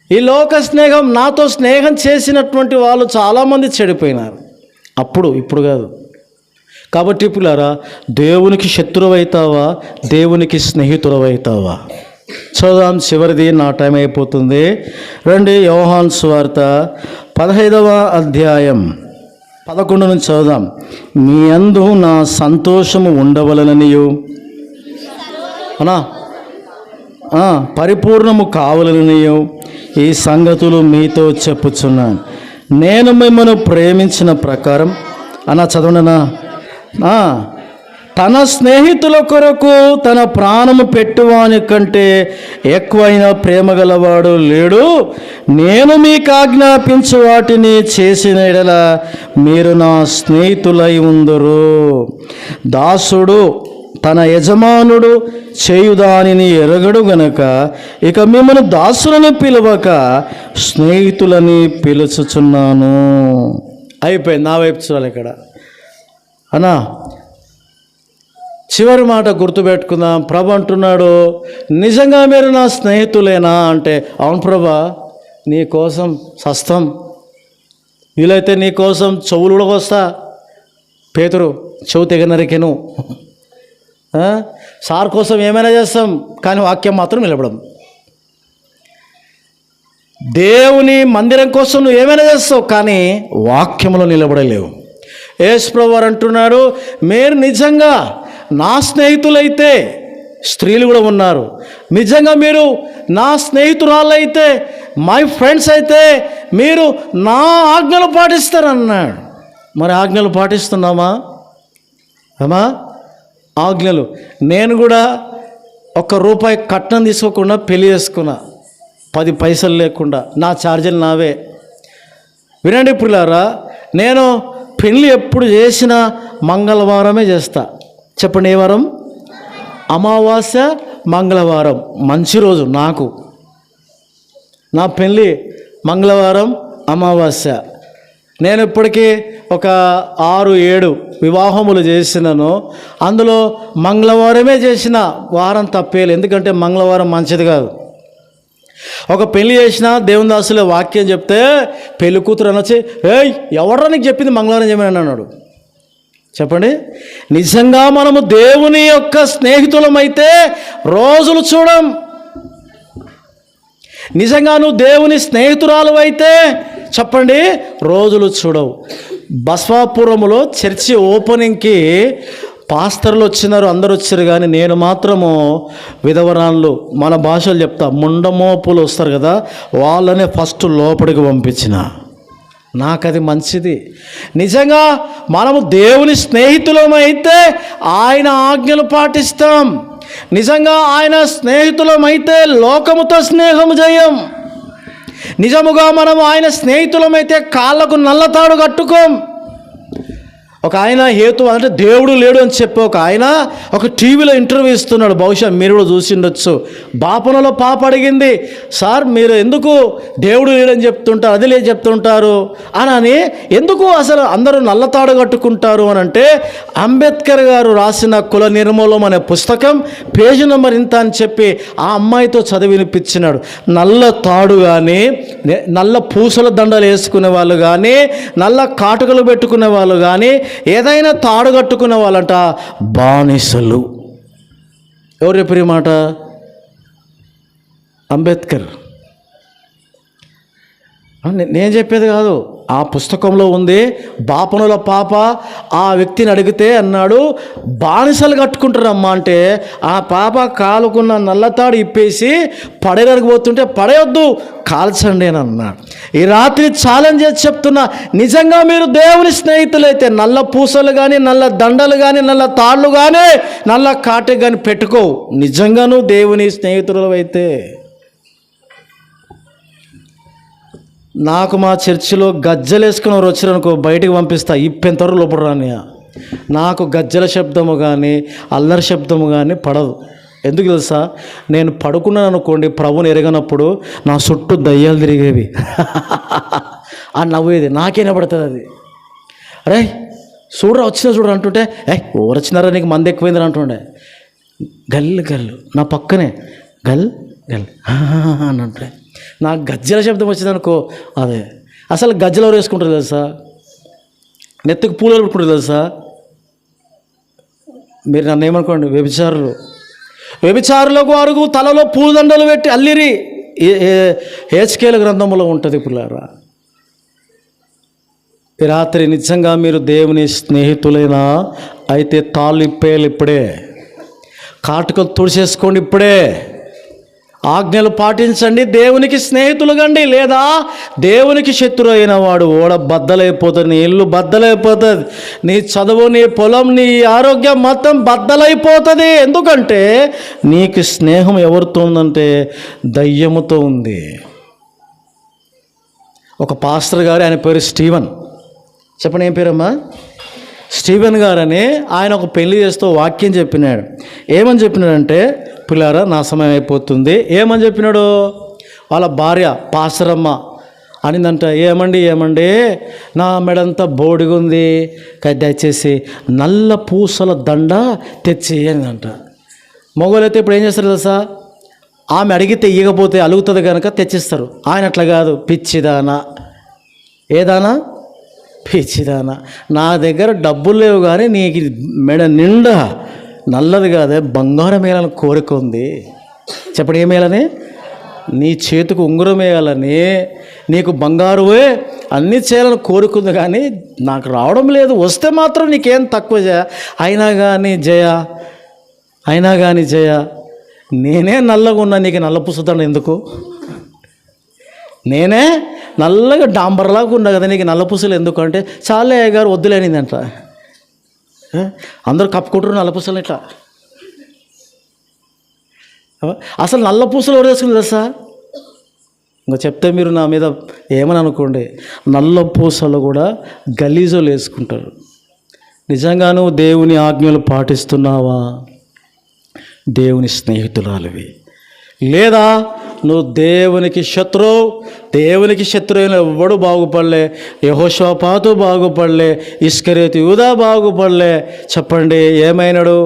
ఈ లోక స్నేహం, నాతో స్నేహం చేసినటువంటి వాళ్ళు చాలామంది చెడిపోయినారు. ఇప్పుడు కాదు. కాబట్టి పిల్లారా, దేవునికి శత్రువైతావా, దేవునికి స్నేహితుడవైతావా? చదువుదాం. చివరిది, నా టైం అయిపోతుంది. రండి, యోహాను సువార్త 15వ అధ్యాయం 11 నుంచి చదువుదాం. మీ యందు నా సంతోషము ఉండవలననియు పరిపూర్ణము కావాలనియు ఈ సంగతులు మీతో చెప్పుచున్నాను. నేను మిమ్మల్ని ప్రేమించిన ప్రకారం చదవండినా. తన స్నేహితుల కొరకు తన ప్రాణము పెట్టువాని కంటే ఎక్కువైన ప్రేమ గలవాడు లేడు. నేను మీకు ఆజ్ఞాపించు వాటిని చేసిన ఎడల మీరు నా స్నేహితులై ఉందురు. దాసుడు తన యజమానుడు చేయుదానిని ఎరగడు గనక ఇక మిమ్మల్ని దాసులను పిలవక స్నేహితులని పిలుచుచున్నాను. అయిపోయింది. నా వైపు చూడాలి ఇక్కడ అన్నా. చివరి మాట గుర్తుపెట్టుకుందాం. ప్రభు అంటున్నాడు, నిజంగా మీరు నా స్నేహితులేనా అంటే, అవును ప్రభా, నీ కోసం సస్తం, వీలైతే నీ కోసం చెవులు కూడా వస్తా. పేతురు చెవు తెగ నరికెను. సార్ కోసం ఏమైనా చేస్తాం, కానీ వాక్యం మాత్రం నిలబడం. దేవుని మందిరం కోసం నువ్వు ఏమైనా చేస్తావు, కానీ వాక్యంలో నిలబడలేవు. యేసు ప్రభువు అంటున్నాడు, మీరు నిజంగా నా స్నేహితులైతే, స్త్రీలు కూడా ఉన్నారు, నిజంగా మీరు నా స్నేహితురాళ్ళైతే, మై ఫ్రెండ్స్ అయితే మీరు నా ఆజ్ఞలు పాటిస్తారన్నాడు. మరి ఆజ్ఞలు పాటిస్తున్నామా అమ్మా? ఆజ్ఞలు. నేను కూడా ₹1 కట్నం తీసుకోకుండా పెళ్లి చేసుకున్నా, 10 పైసలు లేకుండా. నా ఛార్జీలు నావే. వినండి ప్రియులారా, నేను పెళ్ళి ఎప్పుడు చేసినా మంగళవారమే చేస్తా. చెప్పండి, ఏ వారం? అమావాస్య మంగళవారం మంచి రోజు నాకు. నా పెళ్ళి మంగళవారం అమావాస్య. నేను ఇప్పటికీ ఒక 6-7 వివాహములు చేసినాను. అందులో మంగళవారమే చేసిన. వారం తప్పేలు, ఎందుకంటే మంగళవారం మంచిది కాదు. ఒక పెళ్లి చేసినా దేవుని దాసులే వాక్యం చెప్తే పెళ్లి కూతురు అనొచ్చి, ఏయ్ ఎవడ్రా నీకు చెప్పింది మంగళవారం చేయమని అన్నాడు. చెప్పండి, నిజంగా మనము దేవుని యొక్క స్నేహితులమైతే రోజులు చూడం. నిజంగా నువ్వు దేవుని స్నేహితురాలు అయితే చెప్పండి, రోజులు చూడవు. బస్వాపురంలో చర్చి ఓపెనింగ్కి పాస్టర్లు వచ్చినారు, అందరు వచ్చారు, కానీ నేను మాత్రము విధవరాన్లు, మన భాషలు చెప్తా, ముండమోపులు వస్తారు కదా, వాళ్ళనే ఫస్ట్ లోపలికి పంపించిన. నాకు అది మంచిది. నిజంగా మనము దేవుని స్నేహితులమైతే ఆయన ఆజ్ఞలు పాటిస్తాం. నిజంగా ఆయన స్నేహితులమైతే లోకముతో స్నేహము చేయం. నిజముగా మనం ఆయన స్నేహితులమైతే కాళ్ళకు నల్లతాడు కట్టుకోం. ఒక ఆయన హేతు అంటే దేవుడు లేడు అని చెప్పి ఒక ఆయన ఒక టీవీలో ఇంటర్వ్యూ ఇస్తున్నాడు. బహుశా మీరు కూడా చూసిండొచ్చు. బాపనలో పాప అడిగింది, సార్ మీరు ఎందుకు దేవుడు లేడని చెప్తుంటారు, అది లేదు చెప్తుంటారు అని ఎందుకు అసలు అందరూ నల్లతాడు కట్టుకుంటారు అని అంటే, అంబేద్కర్ గారు రాసిన కుల నిర్మూలం అనే పుస్తకం పేజీ నెంబర్ ఇంత అని చెప్పి ఆ అమ్మాయితో చదివినిపించినాడు. నల్ల తాడు కానీ, నల్ల పూసల దండలు వేసుకునే వాళ్ళు కానీ, నల్ల కాటుకలు పెట్టుకునే వాళ్ళు కానీ, ఏదైనా తాడు కట్టుకునే వాళ్ళంట బానిసలు. ఎవరు చెప్పిన మాట? అంబేద్కర్. నేను చెప్పేది కాదు, ఆ పుస్తకంలో ఉంది. బాపనుల పాప ఆ వ్యక్తిని అడిగితే అన్నాడు, బానిసలు కట్టుకుంటారమ్మా అంటే, ఆ పాప కాలుకున్న నల్లతాడు ఇప్పేసి పడేరకు పోతుంటే, పడేయొద్దు కాల్చండి అని అన్నాడు. ఈ రాత్రి ఛాలెంజ్ చేసి చెప్తున్నా, నిజంగా మీరు దేవుని స్నేహితులైతే నల్ల పూసలు కానీ, నల్ల దండలు కానీ, నల్ల తాళ్ళు కానీ, నల్ల కాటె కానీ పెట్టుకోవు. నిజంగా నువ్వు దేవుని స్నేహితులు అయితే. నాకు మా చర్చిలో గజ్జలు వేసుకుని వారు వచ్చారనుకో, బయటికి పంపిస్తా, ఇప్పెంతవరకు లోపల రాని. నాకు గజ్జల శబ్దము కానీ అల్లరి శబ్దము కానీ పడదు. ఎందుకు తెలుసా? నేను పడుకున్నాను అనుకోండి, ప్రభుని ఎరగనప్పుడు నా చుట్టూ దయ్యాలు తిరిగేవి. ఆ నవ్వేది నాకేనా పడుతుంది అది. అరే చూడరా వచ్చినా చూడరా అంటుంటే, ఎవరు వచ్చినారా నీకు మంది ఎక్కువైందని అంటుండే. గల్లు గల్లు నా పక్కనే గల్ గల్ అని అంటే, నాకు గజ్జల శబ్దం వచ్చిందనుకో, అదే అసలు గజ్జలు ఎవరు వేసుకుంటారు తెలుసా? నెత్తికి పూలు పెట్టుకుంటారు తెలుసా? మీరు నన్ను ఏమనుకోండి, వ్యభిచారులు. వ్యభిచారులకు అరుగు తలలో పూలదండలు పెట్టి అల్లిరి. హెచ్కేల గ్రంథంలో ఉంటుంది పిల్లారా. ఈ రాత్రి నిజంగా మీరు దేవుని స్నేహితులైనా అయితే తాళ్ళు ఇప్పేయాలి ఇప్పుడే, కాటుకలు తుడిచేసుకోండి ఇప్పుడే. ఆజ్ఞలు పాటించండి, దేవునికి స్నేహితులు కండి, లేదా దేవునికి శత్రువు అయిన వాడు ఓడ బద్దలైపోతుంది, నీ ఇల్లు బద్దలైపోతుంది, నీ చదువు, నీ పొలం, నీ ఆరోగ్యం మొత్తం బద్దలైపోతుంది. ఎందుకంటే నీకు స్నేహం ఎవరితో ఉందంటే దయ్యముతో ఉంది. ఒక పాస్టర్ గారు, ఆయన పేరు స్టీవెన్, చెప్పండి ఏం పేరమ్మా? స్టీవెన్ గారని ఆయన ఒక పెళ్లి చేస్తూ వాక్యం చెప్పినాడు. ఏమని చెప్పినాడంటే, పిల్లారా నా సమయం అయిపోతుంది. ఏమని చెప్పినాడు? వాళ్ళ భార్య పాసరమ్మ అనిందంట, ఏమండి నా మెడంతా బోడిగా ఉంది, దయచేసి నల్ల పూసల దండ తెచ్చి అనిందంట. మగవాళ్ళైతే ఇప్పుడు ఏం చేస్తారు తెలుసా? ఆమె అడిగితే ఇవ్వకపోతే అలుగుతుంది కనుక తెచ్చిస్తారు. ఆయన అట్లా కాదు, పిచ్చిదానా, ఏదానా పిచ్చిదానా, నా దగ్గర డబ్బులు లేవు కానీ నీకు మెడ నిండా నల్లది కాదే బంగారం వేయాలని కోరిక ఉంది. చెప్పండి ఏం వేయాలని? నీ చేతికి ఉంగరం వేయాలని, నీకు బంగారువే అన్నీ చేయాలని కోరుకుంది, కానీ నాకు రావడం లేదు. వస్తే మాత్రం నీకేం తక్కువ జయ. అయినా కానీ జయ నేనే నల్లగా ఉన్నా, నీకు నల్ల పుస్తకం ఎందుకు? నేనే నల్లగా డాంబర్లాగా ఉన్నా కదా, నీకు నల్ల పూసలు ఎందుకు అంటే, చాలే అయ్య గారు వద్దులేనిందంట. అందరూ కప్పుకుంటారు నల్ల పూసలు ఇట్లా. అసలు నల్ల పూసలు ఎవరు వేసుకుని తెలుసా? ఇంకా చెప్తే మీరు నా మీద ఏమని అనుకోండి, నల్ల పూసలు కూడా గలీజులు వేసుకుంటారు. నిజంగా నువ్వు దేవుని ఆజ్ఞలు పాటిస్తున్నావా? దేవుని స్నేహితురాలివి. లేదా నువ్వు దేవునికి శత్రువు. దేవునికి శత్రువైన ఎవ్వడు బాగుపడలే. యెహోషాపాతు బాగుపడలే, ఇస్కరియోతు యూదా బాగుపడలే. చెప్పండి ఏమైనాడు?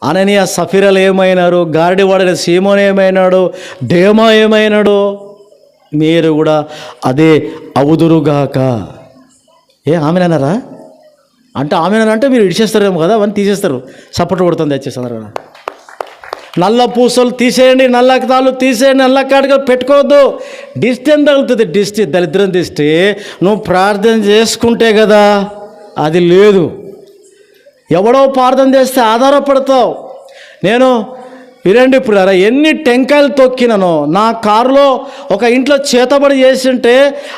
అననీయ సఫీరాలు ఏమైనారు? గారడివాడైన సీమోను ఏమైనాడు? దేమా ఏమైనాడు? మీరు కూడా అదే అవుదురుగాక. ఆమెనన్నారా? అంటే ఆమెనంటే మీరు ఇడిచేస్తారేమో కదా, అవన్నీ తీసేస్తారు, సపోర్ట్ కొడుతుంది తెచ్చేస్తున్నారు కదా. నల్ల పూసలు తీసేయండి, నల్ల తాళ్ళు తీసేయండి, నల్ల కాడికలు పెట్టుకోవద్దు. దిష్టి ఎంత తగులుతుంది? దిష్టి, దరిద్రం దిష్టి. నువ్వు ప్రార్థన చేసుకుంటే కదా, అది లేదు. ఎవడో ప్రార్థన చేస్తే ఆధారపడతావు. నేను వినండి ఇప్పుడు, ఎన్ని టెంకాయలు తొక్కినానో నా కారులో ఒక ఇంట్లో చేతబడి చేసింటే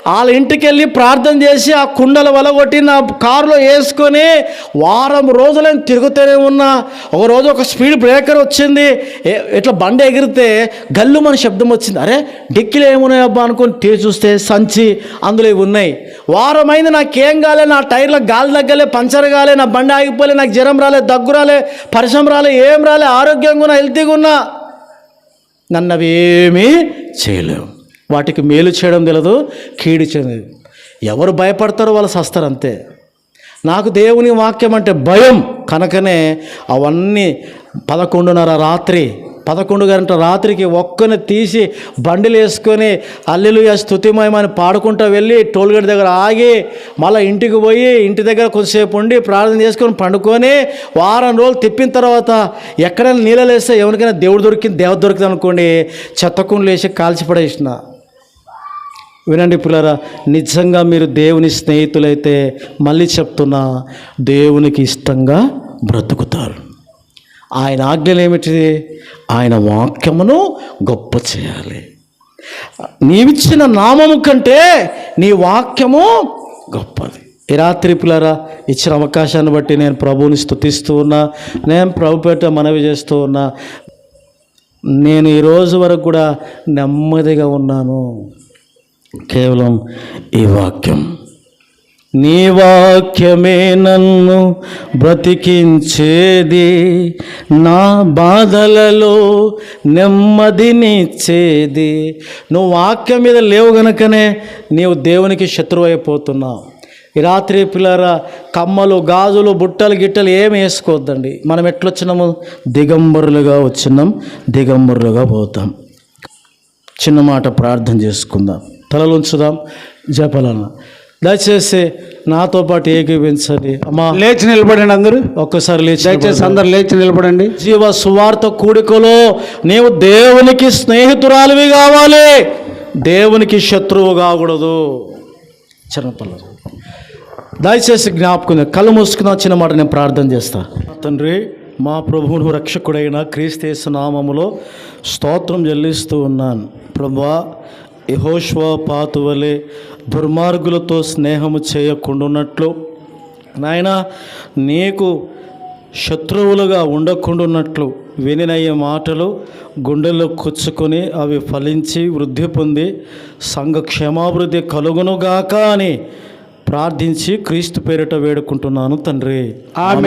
వాళ్ళ ఇంటికి వెళ్ళి ప్రార్థన చేసి ఆ కుండల వలగొట్టి నా కారులో వేసుకొని వారం రోజులని తిరుగుతూనే ఉన్నా. ఒకరోజు ఒక స్పీడ్ బ్రేకర్ వచ్చింది, ఇట్లా బండి ఎగిరితే గల్లు మన శబ్దం వచ్చింది. అరే డిక్కీలు ఏమున్నాయి అబ్బా అనుకొని తీసి చూస్తే సంచి, అందులో ఇవి ఉన్నాయి. వారం అయింది, నాకేం కాలే, నా టైర్లో గాలి తగ్గలే, పంచర్ కాలే, నా బండి ఆగిపోలే, నాకు జ్వరం రాలే, దగ్గు రాలే, పరిశ్రమ రాలే, ఏం రాలే, ఆరోగ్యంగా ఉన్నా, హెల్తీగా ఉన్నా. నన్ను అవి ఏమీ చేయలేవు. వాటికి మేలు చేయడం తెలియదు, కీడు చేయడం. ఎవరు భయపడతారో వాళ్ళు సస్తారు అంతే. నాకు దేవుని వాక్యం అంటే భయం కనుకనే అవన్నీ 11:30 రాత్రి 11 గంటల రాత్రికి ఒక్కని తీసి బండిలు వేసుకొని హల్లెలూయా స్తుతిమయమని పాడుకుంటూ వెళ్ళి టోల్గేట్ దగ్గర ఆగి మళ్ళీ ఇంటికి పోయి ఇంటి దగ్గర కొంచెంసేపు ఉండి ప్రార్థన చేసుకొని పండుకొని వారం రోజులు తిప్పిన తర్వాత ఎక్కడైనా నీళ్ళు వేస్తే ఎవరికైనా దేవుడు దొరికింది, దేవత దొరికింది అనుకోండి, చెత్తకుండలు వేసి కాల్చిపడేసిన. వినండి పిల్లరా, నిజంగా మీరు దేవుని స్నేహితులైతే మళ్ళీ చెప్తున్నా, దేవునికి ఇష్టంగా బ్రతుకుతారు. ఆయన ఆజ్ఞలు ఏమిటి? ఆయన వాక్యమును గొప్ప చేయాలి. నీవిచ్చిన నామము కంటే నీ వాక్యము గొప్పది. ఈ రాత్రి పిల్లరా ఇచ్చిన అవకాశాన్ని బట్టి నేను ప్రభువుని స్తుతిస్తూ ఉన్నా, నేను ప్రభు పేట మనవి చేస్తూ ఉన్నా. నేను ఈరోజు వరకు కూడా నెమ్మదిగా ఉన్నాను, కేవలం ఈ వాక్యం. నీ వాక్యమే నన్ను బ్రతికించేది, నా బాధలలో నెమ్మదినిచ్చేది. నువ్వు వాక్యం మీద లేవు గనుకనే నీవు దేవునికి శత్రువు అయిపోతున్నావు. ఈ రాత్రి పిల్లరా కమ్మలు, గాజులు, బుట్టలు, గిట్టలు ఏమి వేసుకోవద్దండి. మనం ఎట్లొచ్చినాము? దిగంబరులుగా వచ్చినాం, దిగంబరులుగా పోతాం. చిన్న మాట ప్రార్థన చేసుకుందాం, తలలు ఉంచుదాం, జపాలన్న. దయచేసి నాతో పాటు ఏకీవించండి. అమ్మా లేచి నిలబడండి అందరూ, ఒక్కసారి లేచి దయచేసి అందరు లేచి నిలబడండి. జీవ సువార్త కూడికలో నీవు దేవునికి స్నేహితురాలివి కావాలి, దేవునికి శత్రువు కాకూడదు. చిన్నపిల్లలు దయచేసి జ్ఞాపకం, కళ్ళు మూసుకుందాం. చిన్న మాట నేను ప్రార్థన చేస్తా. తండ్రి, మా ప్రభువును రక్షకుడైన క్రీస్తు నామములో స్తోత్రం చెల్లిస్తూ ఉన్నాను. ప్రభువా, యెహోషువపాతు వలె దుర్మార్గులతో స్నేహము చేయకుండాన్నట్లు, నాయనా నీకు శత్రువులుగా ఉండకుండాన్నట్లు వినినయ్యే మాటలు గుండెల్లో కూర్చుకొని అవి ఫలించి వృద్ధి పొంది సంఘ క్షేమాభివృద్ధి కలుగునుగాక అని ప్రార్థించి క్రీస్తు పేరిట వేడుకుంటున్నాను తండ్రి. ఆమేన్.